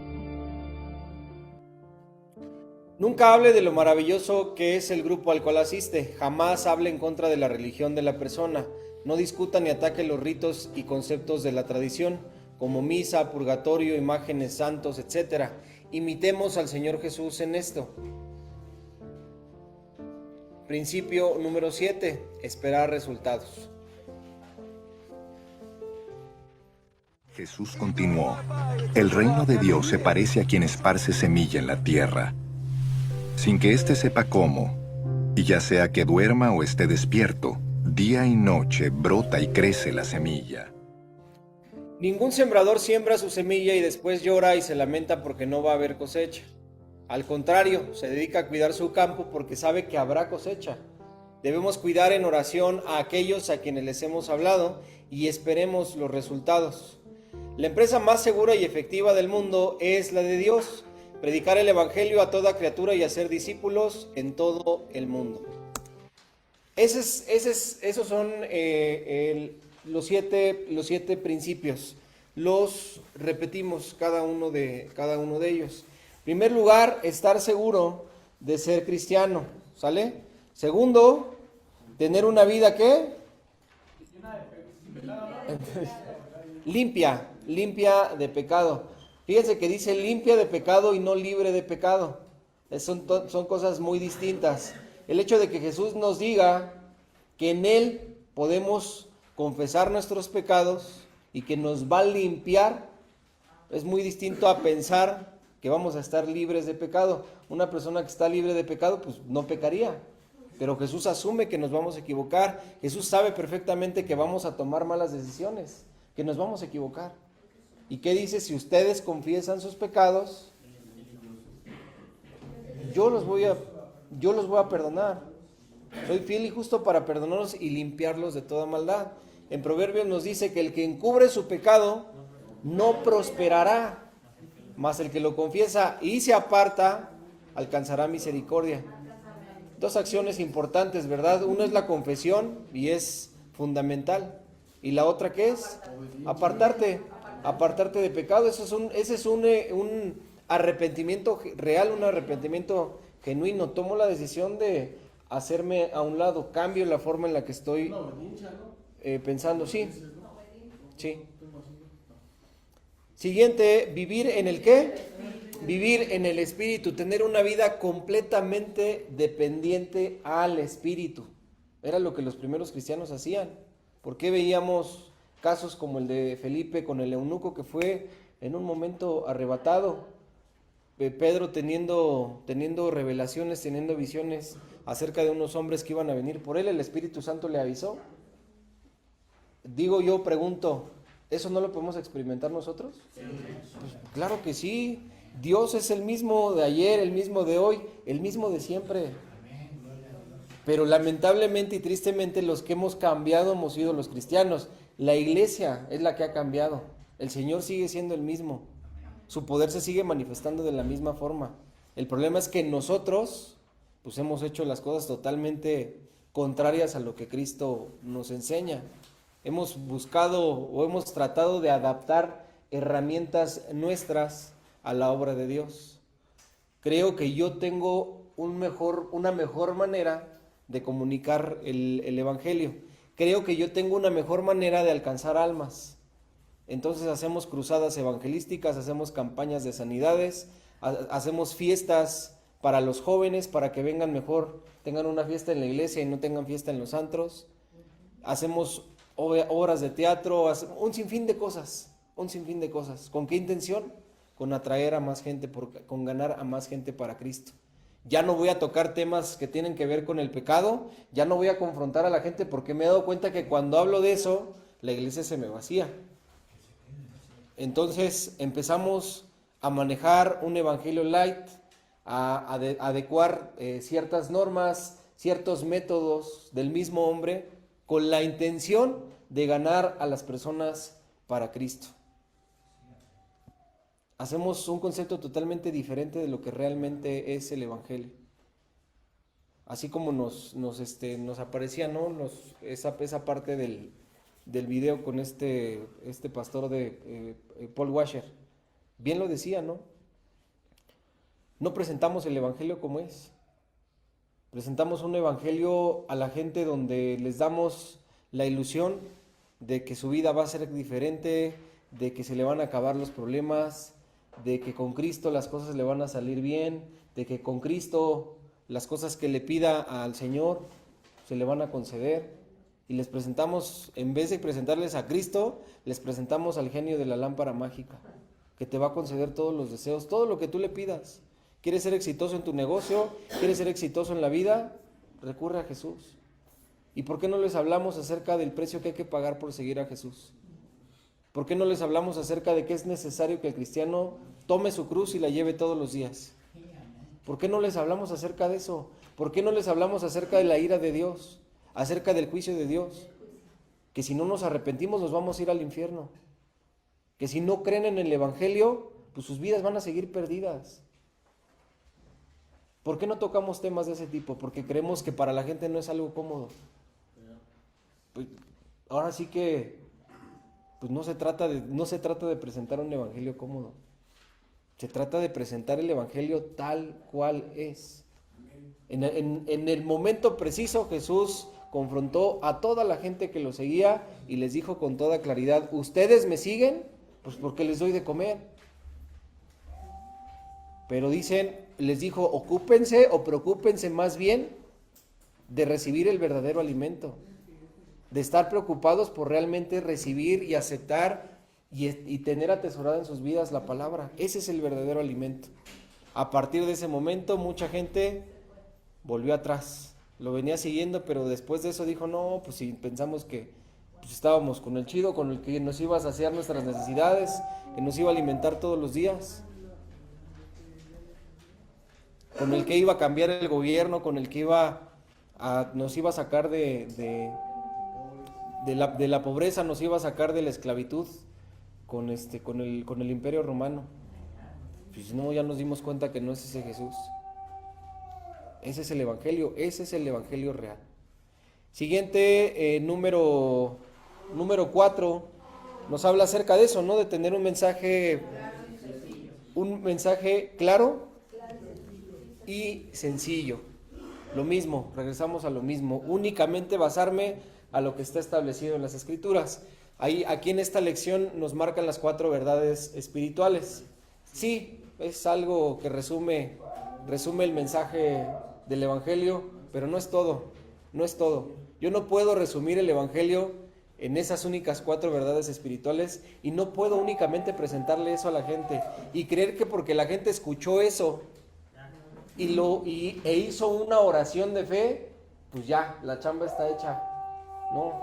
S1: Nunca hable de lo maravilloso que es el grupo al cual asiste. Jamás hable en contra de la religión de la persona. No discuta ni ataque los ritos y conceptos de la tradición, como misa, purgatorio, imágenes, santos, etc. Imitemos al Señor Jesús en esto. Principio número 7. Esperar resultados.
S6: Jesús continuó: el reino de Dios se parece a quien esparce semilla en la tierra, sin que éste sepa cómo, y ya sea que duerma o esté despierto, día y noche brota y crece la semilla.
S1: Ningún sembrador siembra su semilla y después llora y se lamenta porque no va a haber cosecha. Al contrario, se dedica a cuidar su campo porque sabe que habrá cosecha. Debemos cuidar en oración a aquellos a quienes les hemos hablado y esperemos los resultados. La empresa más segura y efectiva del mundo es la de Dios. Predicar el Evangelio a toda criatura y hacer discípulos en todo el mundo. Esos son los siete principios. Los repetimos cada uno de ellos. En primer lugar, estar seguro de ser cristiano, ¿sale? Segundo, tener una vida ¿qué? Limpia de pecado. Fíjense que dice limpia de pecado y no libre de pecado. Son cosas muy distintas. El hecho de que Jesús nos diga que en Él podemos confesar nuestros pecados y que nos va a limpiar es muy distinto a pensar que vamos a estar libres de pecado. Una persona que está libre de pecado pues no pecaría, pero Jesús asume que nos vamos a equivocar. Jesús sabe perfectamente que vamos a tomar malas decisiones, que nos vamos a equivocar. ¿Y qué dice? Si ustedes confiesan sus pecados, yo los voy a perdonar. Soy fiel y justo para perdonarlos y limpiarlos de toda maldad. En Proverbios nos dice que el que encubre su pecado no prosperará, mas el que lo confiesa y se aparta alcanzará misericordia. Dos acciones importantes, ¿verdad? Una es la confesión y es fundamental. ¿Y la otra qué es? Apartarte de pecado. Ese es un arrepentimiento real, un arrepentimiento genuino. Tomo la decisión de hacerme a un lado, cambio la forma en la que estoy pensando. Sí. Siguiente, vivir en el ¿qué? Vivir en el Espíritu, tener una vida completamente dependiente al Espíritu. Era lo que los primeros cristianos hacían. ¿Por qué veíamos casos como el de Felipe con el eunuco que fue en un momento arrebatado? Pedro teniendo revelaciones, teniendo visiones acerca de unos hombres que iban a venir por él, el Espíritu Santo le avisó. Pregunto, ¿eso no lo podemos experimentar nosotros? Pues, claro que sí. Dios es el mismo de ayer, el mismo de hoy, el mismo de siempre. Pero lamentablemente y tristemente los que hemos cambiado hemos sido los cristianos. La iglesia es la que ha cambiado. El Señor sigue siendo el mismo. Su poder se sigue manifestando de la misma forma. El problema es que nosotros pues hemos hecho las cosas totalmente contrarias a lo que Cristo nos enseña. Hemos buscado o hemos tratado de adaptar herramientas nuestras a la obra de Dios. Creo que yo tengo una mejor manera de comunicar el Evangelio. Creo que yo tengo una mejor manera de alcanzar almas. Entonces hacemos cruzadas evangelísticas, hacemos campañas de sanidades, hacemos fiestas para los jóvenes para que vengan mejor, tengan una fiesta en la iglesia y no tengan fiesta en los antros. Hacemos obras de teatro, un sinfín de cosas. ¿Con qué intención? Con atraer a más gente, con ganar a más gente para Cristo. Ya no voy a tocar temas que tienen que ver con el pecado, ya no voy a confrontar a la gente porque me he dado cuenta que cuando hablo de eso, la iglesia se me vacía. Entonces empezamos a manejar un evangelio light, a adecuar ciertas normas, ciertos métodos del mismo hombre, con la intención de ganar a las personas para Cristo. Hacemos un concepto totalmente diferente de lo que realmente es el evangelio. Así como nos aparecía, ¿no? Esa parte del video con este pastor de Paul Washer. Bien lo decía, ¿no? No presentamos el evangelio como es. Presentamos un evangelio a la gente donde les damos la ilusión de que su vida va a ser diferente, de que se le van a acabar los problemas, de que con Cristo las cosas le van a salir bien, de que con Cristo las cosas que le pida al Señor se le van a conceder. Y les presentamos, en vez de presentarles a Cristo, les presentamos al genio de la lámpara mágica, que te va a conceder todos los deseos, todo lo que tú le pidas. ¿Quieres ser exitoso en tu negocio? ¿Quieres ser exitoso en la vida? Recurre a Jesús. ¿Y por qué no les hablamos acerca del precio que hay que pagar por seguir a Jesús? ¿Por qué no les hablamos acerca de que es necesario que el cristiano tome su cruz y la lleve todos los días? ¿Por qué no les hablamos acerca de eso? ¿Por qué no les hablamos acerca de la ira de Dios? Acerca del juicio de Dios. Que si no nos arrepentimos nos vamos a ir al infierno. Que si no creen en el Evangelio, pues sus vidas van a seguir perdidas. ¿Por qué no tocamos temas de ese tipo? Porque creemos que para la gente no es algo cómodo. Pues, ahora sí que pues no se trata de presentar un evangelio cómodo. Se trata de presentar el evangelio tal cual es. En el momento preciso Jesús confrontó a toda la gente que lo seguía y les dijo con toda claridad: ¿ustedes me siguen? Pues porque les doy de comer. Pero les dijo, ocúpense o preocúpense más bien de recibir el verdadero alimento, de estar preocupados por realmente recibir y aceptar y tener atesorada en sus vidas la palabra. Ese es el verdadero alimento. A partir de ese momento mucha gente volvió atrás, lo venía siguiendo, pero después de eso dijo, no, pues si pensamos que pues estábamos con el chido, con el que nos iba a saciar nuestras necesidades, que nos iba a alimentar todos los días, con el que iba a cambiar el gobierno, con el que nos iba a sacar de la pobreza, nos iba a sacar de la esclavitud con el Imperio Romano. Pues no, ya nos dimos cuenta que no es ese Jesús. Ese es el Evangelio real. Siguiente, número 4, nos habla acerca de eso, ¿no? De tener un mensaje claro y sencillo. Lo mismo, regresamos a lo mismo, únicamente basarme a lo que está establecido en las Escrituras. Aquí en esta lección nos marcan las 4 verdades espirituales. Sí, es algo que resume el mensaje del Evangelio, pero no es todo. Yo no puedo resumir el Evangelio en esas únicas 4 verdades espirituales y no puedo únicamente presentarle eso a la gente y creer que porque la gente escuchó eso e hizo una oración de fe, pues ya, la chamba está hecha. No,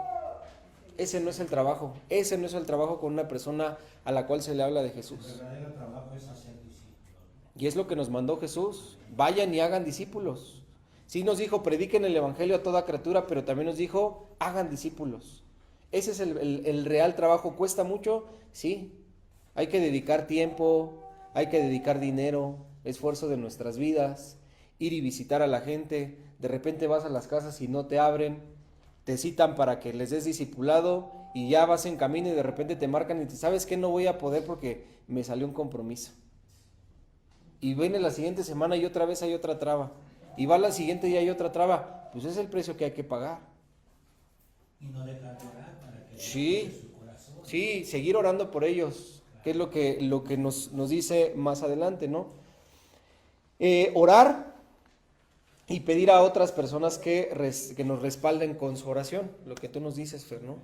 S1: ese no es el trabajo. Ese no es el trabajo con una persona a la cual se le habla de Jesús. El verdadero trabajo es hacer discípulos. Y es lo que nos mandó Jesús. Vayan y hagan discípulos. Sí nos dijo, prediquen el evangelio a toda criatura, pero también nos dijo, hagan discípulos. Ese es el real trabajo. ¿Cuesta mucho? Sí. Hay que dedicar tiempo, hay que dedicar dinero, esfuerzo de nuestras vidas, ir y visitar a la gente. De repente vas a las casas y no te abren, te citan para que les des discipulado y ya vas en camino y de repente te marcan y te sabes que no voy a poder porque me salió un compromiso. Y viene la siguiente semana y otra vez hay otra traba. Y va la siguiente y hay otra traba. Pues es el precio que hay que pagar. Y no dejar de orar para que su corazón. Sí, seguir orando por ellos, que es lo que nos dice más adelante, ¿no? Orar y pedir a otras personas que nos respalden con su oración, lo que tú nos dices, Fer, ¿no?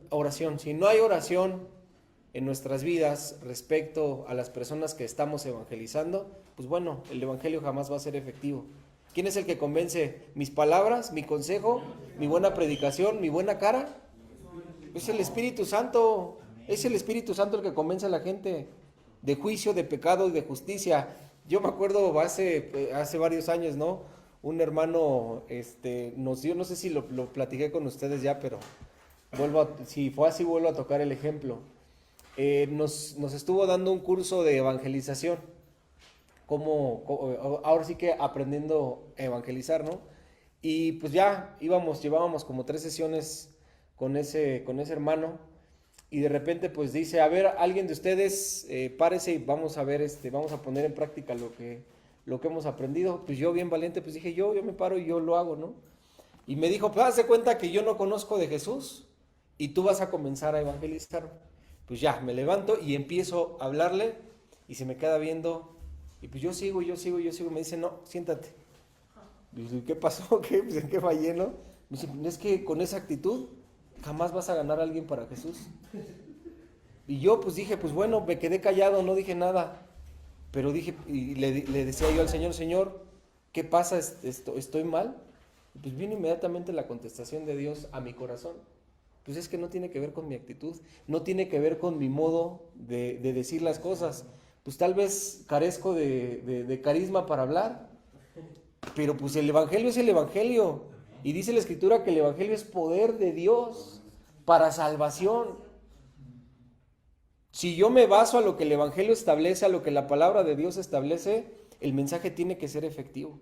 S1: Oración. Si no hay oración en nuestras vidas respecto a las personas que estamos evangelizando, pues bueno, el evangelio jamás va a ser efectivo. ¿Quién es el que convence? ¿Mis palabras, mi consejo, mi buena predicación, mi buena cara? Es el Espíritu Santo. Es el Espíritu Santo el que convence a la gente de juicio, de pecado y de justicia. Yo me acuerdo hace varios años, ¿no? Un hermano nos dio, no sé si lo platiqué con ustedes ya, pero si fue así, vuelvo a tocar el ejemplo. Nos estuvo dando un curso de evangelización, ahora sí que aprendiendo a evangelizar, ¿no? Y pues ya llevábamos como 3 sesiones con ese hermano, y de repente pues dice, a ver, alguien de ustedes párese y vamos a ver, vamos a poner en práctica lo que hemos aprendido. Pues yo bien valiente, pues dije, yo me paro y yo lo hago, ¿no? Y me dijo, pues hazte cuenta que yo no conozco de Jesús y tú vas a comenzar a evangelizar. Pues ya, me levanto y empiezo a hablarle y se me queda viendo y pues yo sigo, me dice, no, siéntate. Y dice, ¿qué pasó? ¿Qué? Pues, ¿en qué fallé, no? Me dice, es que con esa actitud jamás vas a ganar a alguien para Jesús. Y yo pues dije, pues bueno, me quedé callado, no dije nada. Pero dije, y le decía yo al Señor, Señor, ¿qué pasa? ¿Estoy mal? Y pues vino inmediatamente la contestación de Dios a mi corazón. Pues es que no tiene que ver con mi actitud, no tiene que ver con mi modo de decir las cosas. pues tal vez carezco de carisma para hablar, pero pues el Evangelio es el Evangelio. Y dice la Escritura que el Evangelio es poder de Dios para salvación. Si yo me baso a lo que el Evangelio establece, a lo que la palabra de Dios establece, el mensaje tiene que ser efectivo.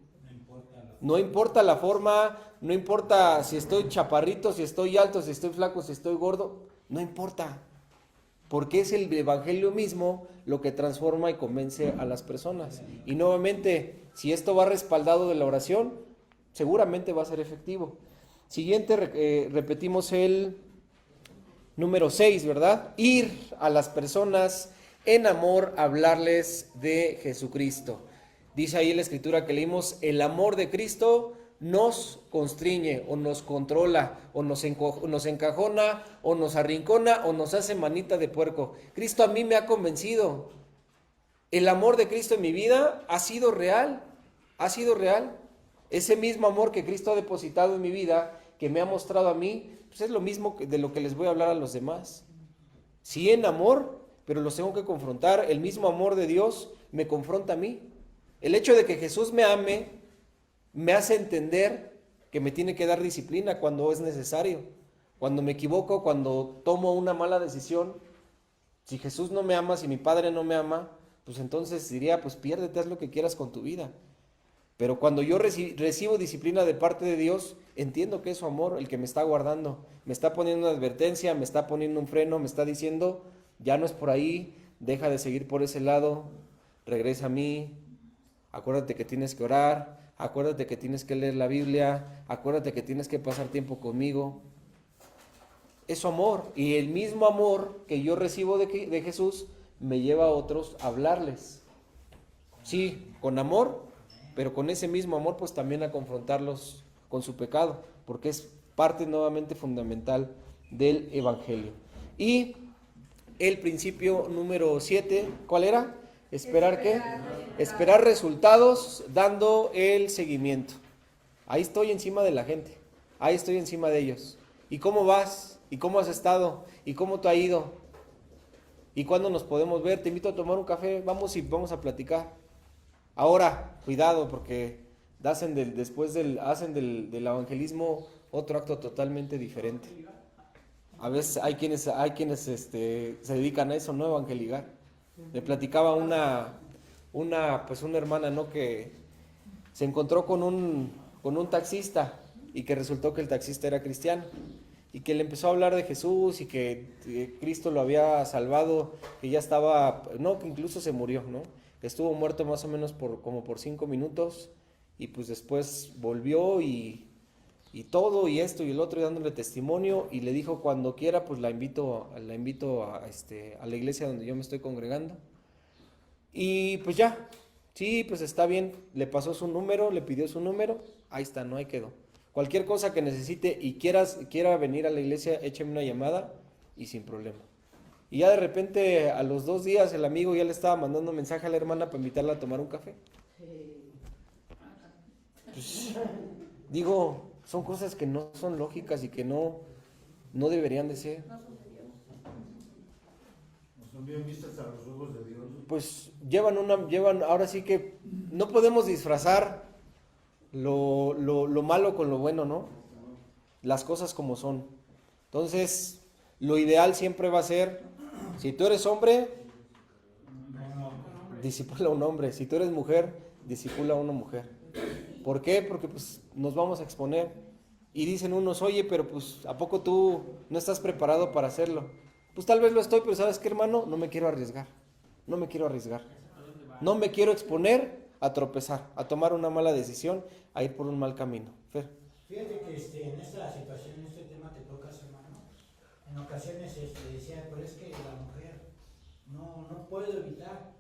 S1: No importa la forma, no importa si estoy chaparrito, si estoy alto, si estoy flaco, si estoy gordo, no importa. Porque es el Evangelio mismo lo que transforma y convence a las personas. Y nuevamente, si esto va respaldado de la oración, seguramente va a ser efectivo. Siguiente, repetimos el número 6, ¿verdad? Ir a las personas en amor, hablarles de Jesucristo. Dice ahí en la Escritura que leímos, el amor de Cristo nos constriñe o nos controla o nos encajona o nos arrincona o nos hace manita de puerco. Cristo a mí me ha convencido. El amor de Cristo en mi vida ha sido real, ha sido real. Ese mismo amor que Cristo ha depositado en mi vida, que me ha mostrado a mí, pues es lo mismo de lo que les voy a hablar a los demás. Sí, en amor, pero los tengo que confrontar. El mismo amor de Dios me confronta a mí. El hecho de que Jesús me ame me hace entender que me tiene que dar disciplina cuando es necesario. Cuando me equivoco, cuando tomo una mala decisión, si Jesús no me ama, si mi Padre no me ama, pues entonces diría, pues piérdete, haz lo que quieras con tu vida. Pero cuando yo recibo disciplina de parte de Dios, entiendo que es su amor el que me está guardando. Me está poniendo una advertencia, me está poniendo un freno, me está diciendo, ya no es por ahí, deja de seguir por ese lado, regresa a mí, acuérdate que tienes que orar, acuérdate que tienes que leer la Biblia, acuérdate que tienes que pasar tiempo conmigo. Es su amor, y el mismo amor que yo recibo de Jesús me lleva a otros a hablarles. Sí, con amor, pero con ese mismo amor pues también a confrontarlos con su pecado, porque es parte nuevamente fundamental del Evangelio. Y el principio número 7, ¿cuál era? ¿Esperar qué? Esperar resultados dando el seguimiento. Ahí estoy encima de la gente, ahí estoy encima de ellos. ¿Y cómo vas? ¿Y cómo has estado? ¿Y cómo te ha ido? ¿Y cuándo nos podemos ver? Te invito a tomar un café, vamos a platicar. Ahora, cuidado, porque hacen del evangelismo otro acto totalmente diferente. A veces hay quienes se dedican a eso, no evangeligar. Le platicaba una hermana, ¿no?, que se encontró con un taxista y que resultó que el taxista era cristiano y que le empezó a hablar de Jesús y que Cristo lo había salvado, que ya estaba, no, que incluso se murió, ¿no? Que estuvo muerto más o menos como por 5 minutos y pues después volvió y todo y esto y el otro y dándole testimonio, y le dijo, cuando quiera pues la invito a la iglesia donde yo me estoy congregando. Y pues ya, sí, pues está bien, le pasó su número, le pidió su número, ahí está, no, ahí quedó. Cualquier cosa que necesite y quiera venir a la iglesia, écheme una llamada y sin problema. Y ya de repente a los 2 días el amigo ya le estaba mandando mensaje a la hermana para invitarla a tomar un café. Pues, digo, son cosas que no son lógicas y que no deberían de ser.
S5: Son bien vistas a los ojos de Dios.
S1: Pues llevan, ahora sí que no podemos disfrazar lo malo con lo bueno, ¿no? Las cosas como son. Entonces, lo ideal siempre va a ser, si tú eres hombre, discipula a un hombre. Si tú eres mujer, discipula a una mujer. ¿Por qué? Porque pues nos vamos a exponer. Y dicen unos, oye, pero pues ¿a poco tú no estás preparado para hacerlo? Pues tal vez lo estoy, pero ¿sabes qué, hermano? No me quiero arriesgar. No me quiero exponer a tropezar, a tomar una mala decisión, a ir por un mal camino. Fer.
S9: Fíjate que en esta situación, en este tema que tocas, hermano, en ocasiones decía, pero es que la mujer no puede evitar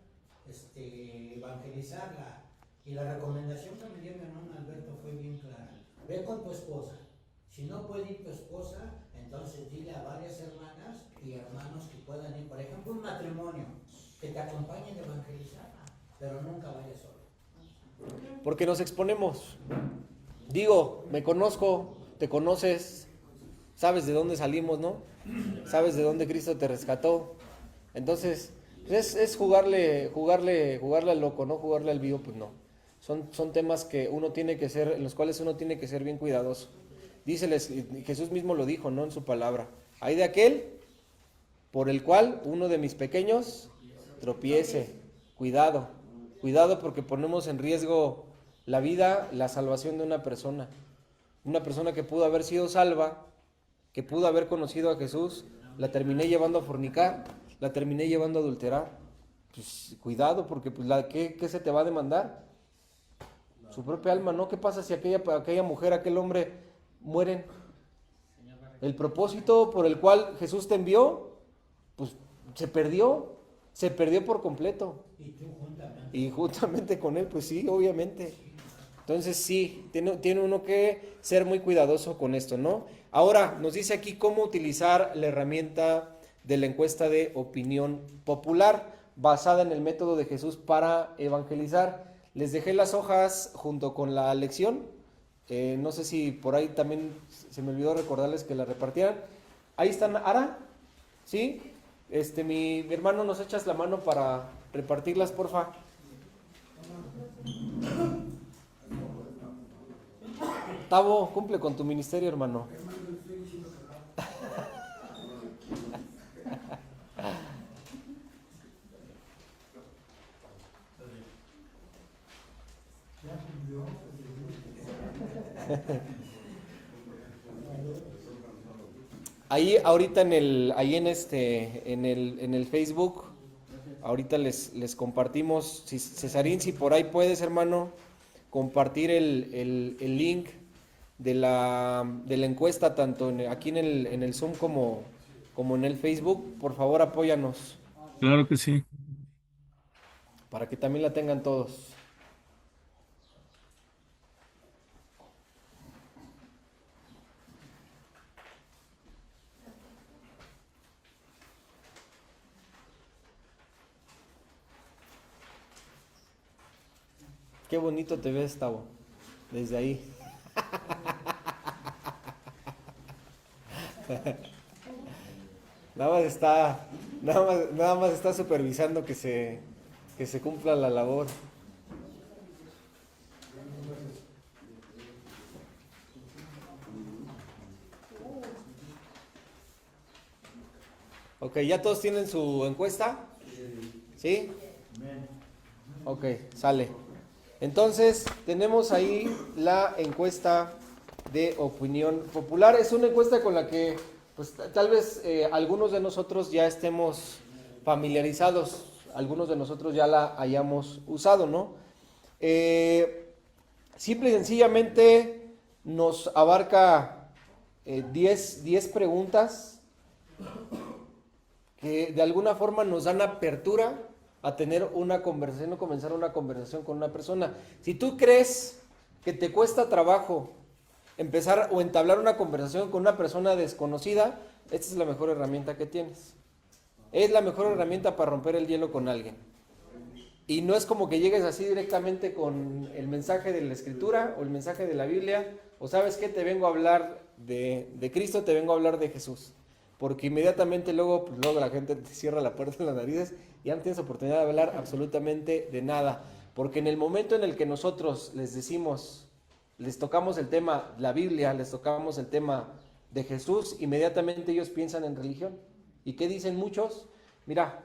S9: evangelizarla. Y la recomendación que me dio mi hermano Alberto fue bien clara. Ve con tu esposa. Si no puede ir tu esposa, entonces dile a varias hermanas y hermanos que puedan ir. Por ejemplo, un matrimonio, que te acompañen a evangelizarla, pero nunca vayas solo.
S1: Porque nos exponemos. Digo, me conozco, te conoces, sabes de dónde salimos, ¿no? Sabes de dónde Cristo te rescató. Entonces, Es jugarle al loco, ¿no? Jugarle al vivo, pues no. Son temas que uno tiene que ser, en los cuales uno tiene que ser bien cuidadoso. Jesús mismo lo dijo, ¿no? En su palabra. Hay de aquel por el cual uno de mis pequeños tropiece. Cuidado porque ponemos en riesgo la vida, la salvación de una persona. Una persona que pudo haber sido salva, que pudo haber conocido a Jesús, la terminé llevando a fornicar, la terminé llevando a adulterar. Pues cuidado, porque pues, ¿qué se te va a demandar? Su propia alma, ¿no? ¿Qué pasa si aquella mujer, aquel hombre mueren? El propósito por el cual Jesús te envió, pues se perdió por completo. Y juntamente con él, pues sí, obviamente. Entonces sí, tiene uno que ser muy cuidadoso con esto, ¿no? Ahora, nos dice aquí cómo utilizar la herramienta de la encuesta de opinión popular, basada en el método de Jesús para evangelizar. Les dejé las hojas junto con la lección. No sé si por ahí también se me olvidó recordarles que la repartieran. Ahí están, Ara, ¿sí? Mi hermano, ¿nos echas la mano para repartirlas, porfa? Tavo, cumple con tu ministerio, hermano. Ahí ahorita en el Facebook, ahorita les compartimos, Cesarín, si por ahí puedes, hermano, compartir el link de la encuesta, tanto aquí en el Zoom como en el Facebook. Por favor, apóyanos.
S5: Claro que sí.
S1: Para que también la tengan todos. Qué bonito te ves, Tavo, desde ahí. Nada más está supervisando que se cumpla la labor. Ok, ¿ya todos tienen su encuesta? ¿Sí? Ok, sale. Entonces, tenemos ahí la encuesta de opinión popular. Es una encuesta con la que, pues, tal vez algunos de nosotros ya estemos familiarizados, algunos de nosotros ya la hayamos usado, ¿no? Simple y sencillamente nos abarca 10 preguntas que de alguna forma nos dan apertura a tener una conversación o comenzar una conversación con una persona. Si tú crees que te cuesta trabajo empezar o entablar una conversación con una persona desconocida, esta es la mejor herramienta que tienes. Es la mejor herramienta para romper el hielo con alguien. Y no es como que llegues así directamente con el mensaje de la Escritura o el mensaje de la Biblia, o sabes qué, te vengo a hablar de Cristo, te vengo a hablar de Jesús. Porque inmediatamente luego la gente te cierra la puerta en las narices y ya no tienes oportunidad de hablar absolutamente de nada. Porque en el momento en el que nosotros les decimos, les tocamos el tema, la Biblia, les tocamos el tema de Jesús, inmediatamente ellos piensan en religión. ¿Y qué dicen muchos? Mira,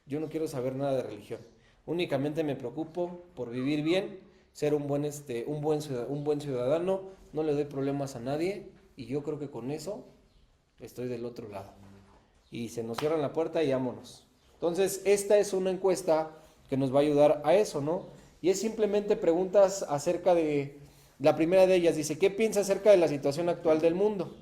S1: yo no quiero saber nada de religión. Únicamente me preocupo por vivir bien, ser un buen ciudadano, no le doy problemas a nadie y yo creo que con eso estoy del otro lado. Y se nos cierran la puerta y vámonos. Entonces, esta es una encuesta que nos va a ayudar a eso, ¿no? Y es simplemente preguntas acerca de, la primera de ellas dice, ¿qué piensa acerca de la situación actual del mundo?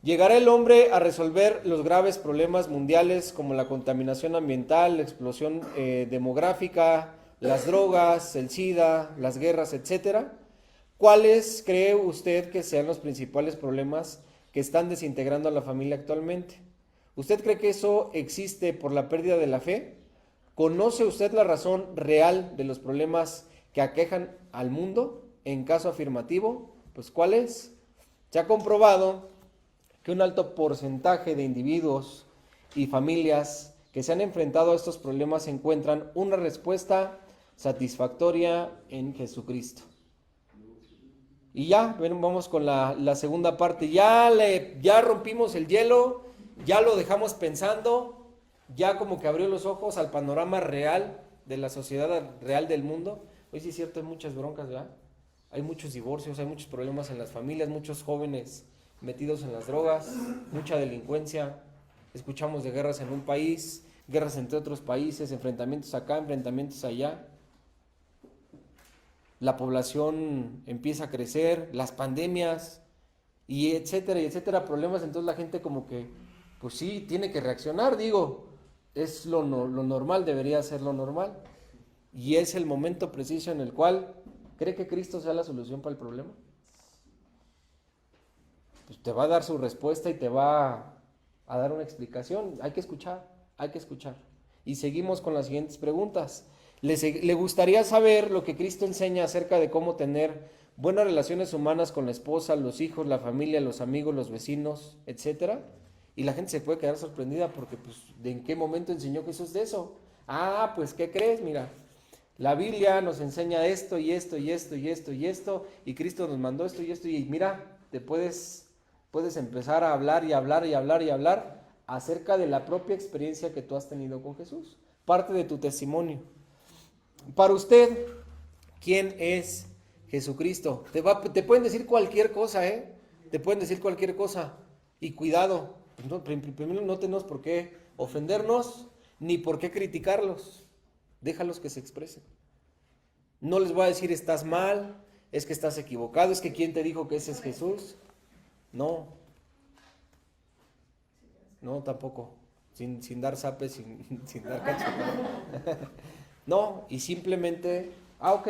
S1: ¿Llegará el hombre a resolver los graves problemas mundiales como la contaminación ambiental, la explosión demográfica, las drogas, el SIDA, las guerras, etcétera? ¿Cuáles cree usted que sean los principales problemas que están desintegrando a la familia actualmente? ¿Usted cree que eso existe por la pérdida de la fe? ¿Conoce usted la razón real de los problemas que aquejan al mundo? En caso afirmativo, pues ¿cuál es? Se ha comprobado que un alto porcentaje de individuos y familias que se han enfrentado a estos problemas encuentran una respuesta satisfactoria en Jesucristo. Y ya, vamos con la segunda parte. Ya rompimos el hielo, ya lo dejamos pensando, ya como que abrió los ojos al panorama real de la sociedad real del mundo. Hoy sí es cierto, hay muchas broncas, ¿verdad? Hay muchos divorcios, hay muchos problemas en las familias, muchos jóvenes metidos en las drogas, mucha delincuencia. Escuchamos de guerras en un país, guerras entre otros países, enfrentamientos acá, enfrentamientos allá. La población empieza a crecer, las pandemias, y etcétera, problemas. Entonces la gente como que, pues sí, tiene que reaccionar, digo, es lo normal, debería ser lo normal. Y es el momento preciso en el cual, ¿cree que Cristo sea la solución para el problema? Pues te va a dar su respuesta y te va a dar una explicación. Hay que escuchar. Y seguimos con las siguientes preguntas. ¿Le gustaría saber lo que Cristo enseña acerca de cómo tener buenas relaciones humanas con la esposa, los hijos, la familia, los amigos, los vecinos, etcétera? Y la gente se puede quedar sorprendida porque, pues, ¿de en qué momento enseñó Jesús de eso? Ah, pues, ¿qué crees? Mira, la Biblia nos enseña esto y esto y esto y esto y esto, y Cristo nos mandó esto y esto, y mira, te puedes empezar a hablar y hablar acerca de la propia experiencia que tú has tenido con Jesús, parte de tu testimonio. Para usted, ¿quién es Jesucristo? Te pueden decir cualquier cosa, te pueden decir cualquier cosa, y cuidado, primero no tenemos por qué ofendernos, ni por qué criticarlos, déjalos que se expresen. No les voy a decir estás mal, es que estás equivocado, es que ¿quién te dijo que ese es Jesús? No, tampoco, sin dar zapes, sin dar cachetadas. No, y simplemente, ok,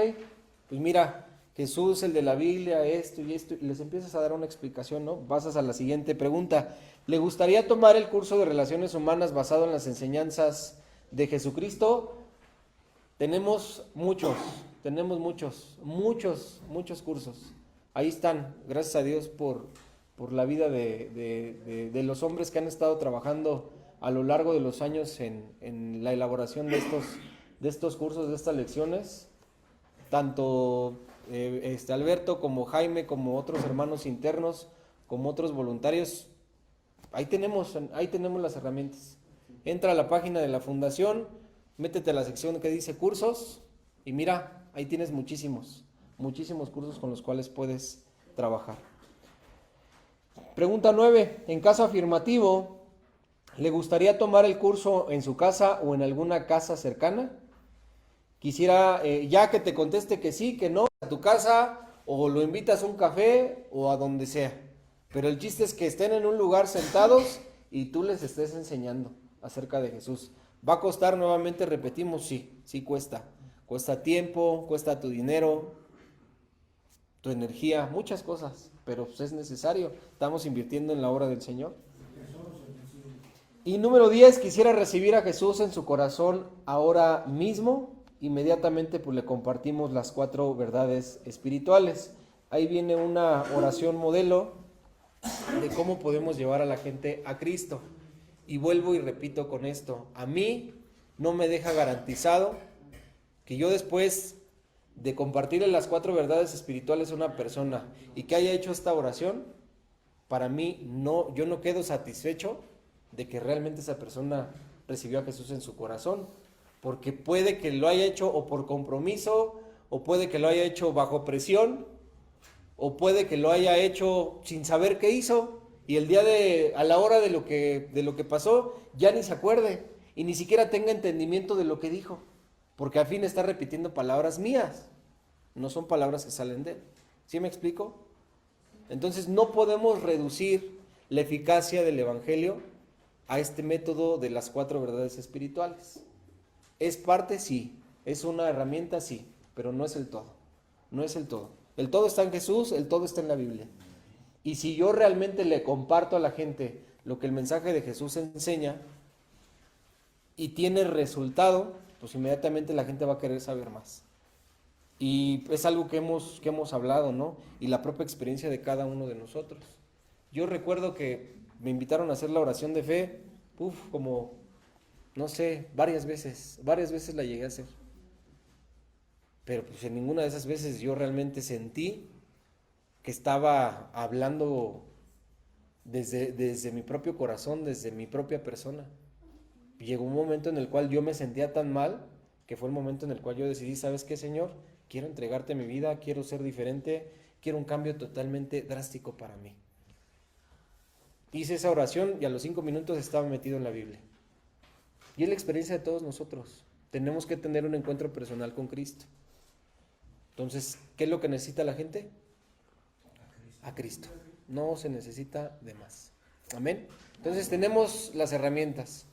S1: pues mira, Jesús, el de la Biblia, esto y les empiezas a dar una explicación, ¿no? Pasas a la siguiente pregunta. ¿Le gustaría tomar el curso de Relaciones Humanas basado en las enseñanzas de Jesucristo? Tenemos muchos cursos. Ahí están, gracias a Dios por la vida de los hombres que han estado trabajando a lo largo de los años en la elaboración de estos cursos, de estas lecciones. Tanto Alberto como Jaime, como otros hermanos internos, como otros voluntarios. Ahí tenemos las herramientas. Entra a la página de la fundación, métete a la sección que dice cursos y mira, ahí tienes muchísimos cursos con los cuales puedes trabajar. Pregunta 9. En caso afirmativo, ¿le gustaría tomar el curso en su casa o en alguna casa cercana? Quisiera ya que te conteste que sí, que no, a tu casa, o lo invitas a un café o a donde sea. Pero el chiste es que estén en un lugar sentados y tú les estés enseñando acerca de Jesús. ¿Va a costar? Nuevamente repetimos, sí cuesta. Cuesta tiempo, cuesta tu dinero, tu energía, muchas cosas, pero pues es necesario. Estamos invirtiendo en la obra del Señor. Y número 10, quisiera recibir a Jesús en su corazón ahora mismo. Inmediatamente pues le compartimos las 4 verdades espirituales. Ahí viene una oración modelo de cómo podemos llevar a la gente a Cristo. Y vuelvo y repito con esto, a mí no me deja garantizado que yo después de compartirle las 4 verdades espirituales a una persona y que haya hecho esta oración, para mí yo no quedo satisfecho de que realmente esa persona recibió a Jesús en su corazón. Porque puede que lo haya hecho o por compromiso, o puede que lo haya hecho bajo presión, o puede que lo haya hecho sin saber qué hizo, y a la hora de lo que pasó, ya ni se acuerde, y ni siquiera tenga entendimiento de lo que dijo, porque al fin está repitiendo palabras mías, no son palabras que salen de él. ¿Sí me explico? Entonces no podemos reducir la eficacia del Evangelio a este método de las 4 verdades espirituales. Es parte, sí, es una herramienta, sí, pero no es el todo, El todo está en Jesús, el todo está en la Biblia. Y si yo realmente le comparto a la gente lo que el mensaje de Jesús enseña y tiene resultado, pues inmediatamente la gente va a querer saber más. Y es algo que hemos hablado, ¿no? Y la propia experiencia de cada uno de nosotros. Yo recuerdo que me invitaron a hacer la oración de fe, como No sé, varias veces la llegué a hacer. Pero pues en ninguna de esas veces yo realmente sentí que estaba hablando desde mi propio corazón, desde mi propia persona. Llegó un momento en el cual yo me sentía tan mal, que fue el momento en el cual yo decidí, ¿sabes qué, Señor? Quiero entregarte mi vida, quiero ser diferente, quiero un cambio totalmente drástico para mí. Hice esa oración y a los 5 minutos estaba metido en la Biblia. Y es la experiencia de todos nosotros. Tenemos que tener un encuentro personal con Cristo. Entonces, ¿qué es lo que necesita la gente? A Cristo. No se necesita de más. Amén. Entonces tenemos las herramientas.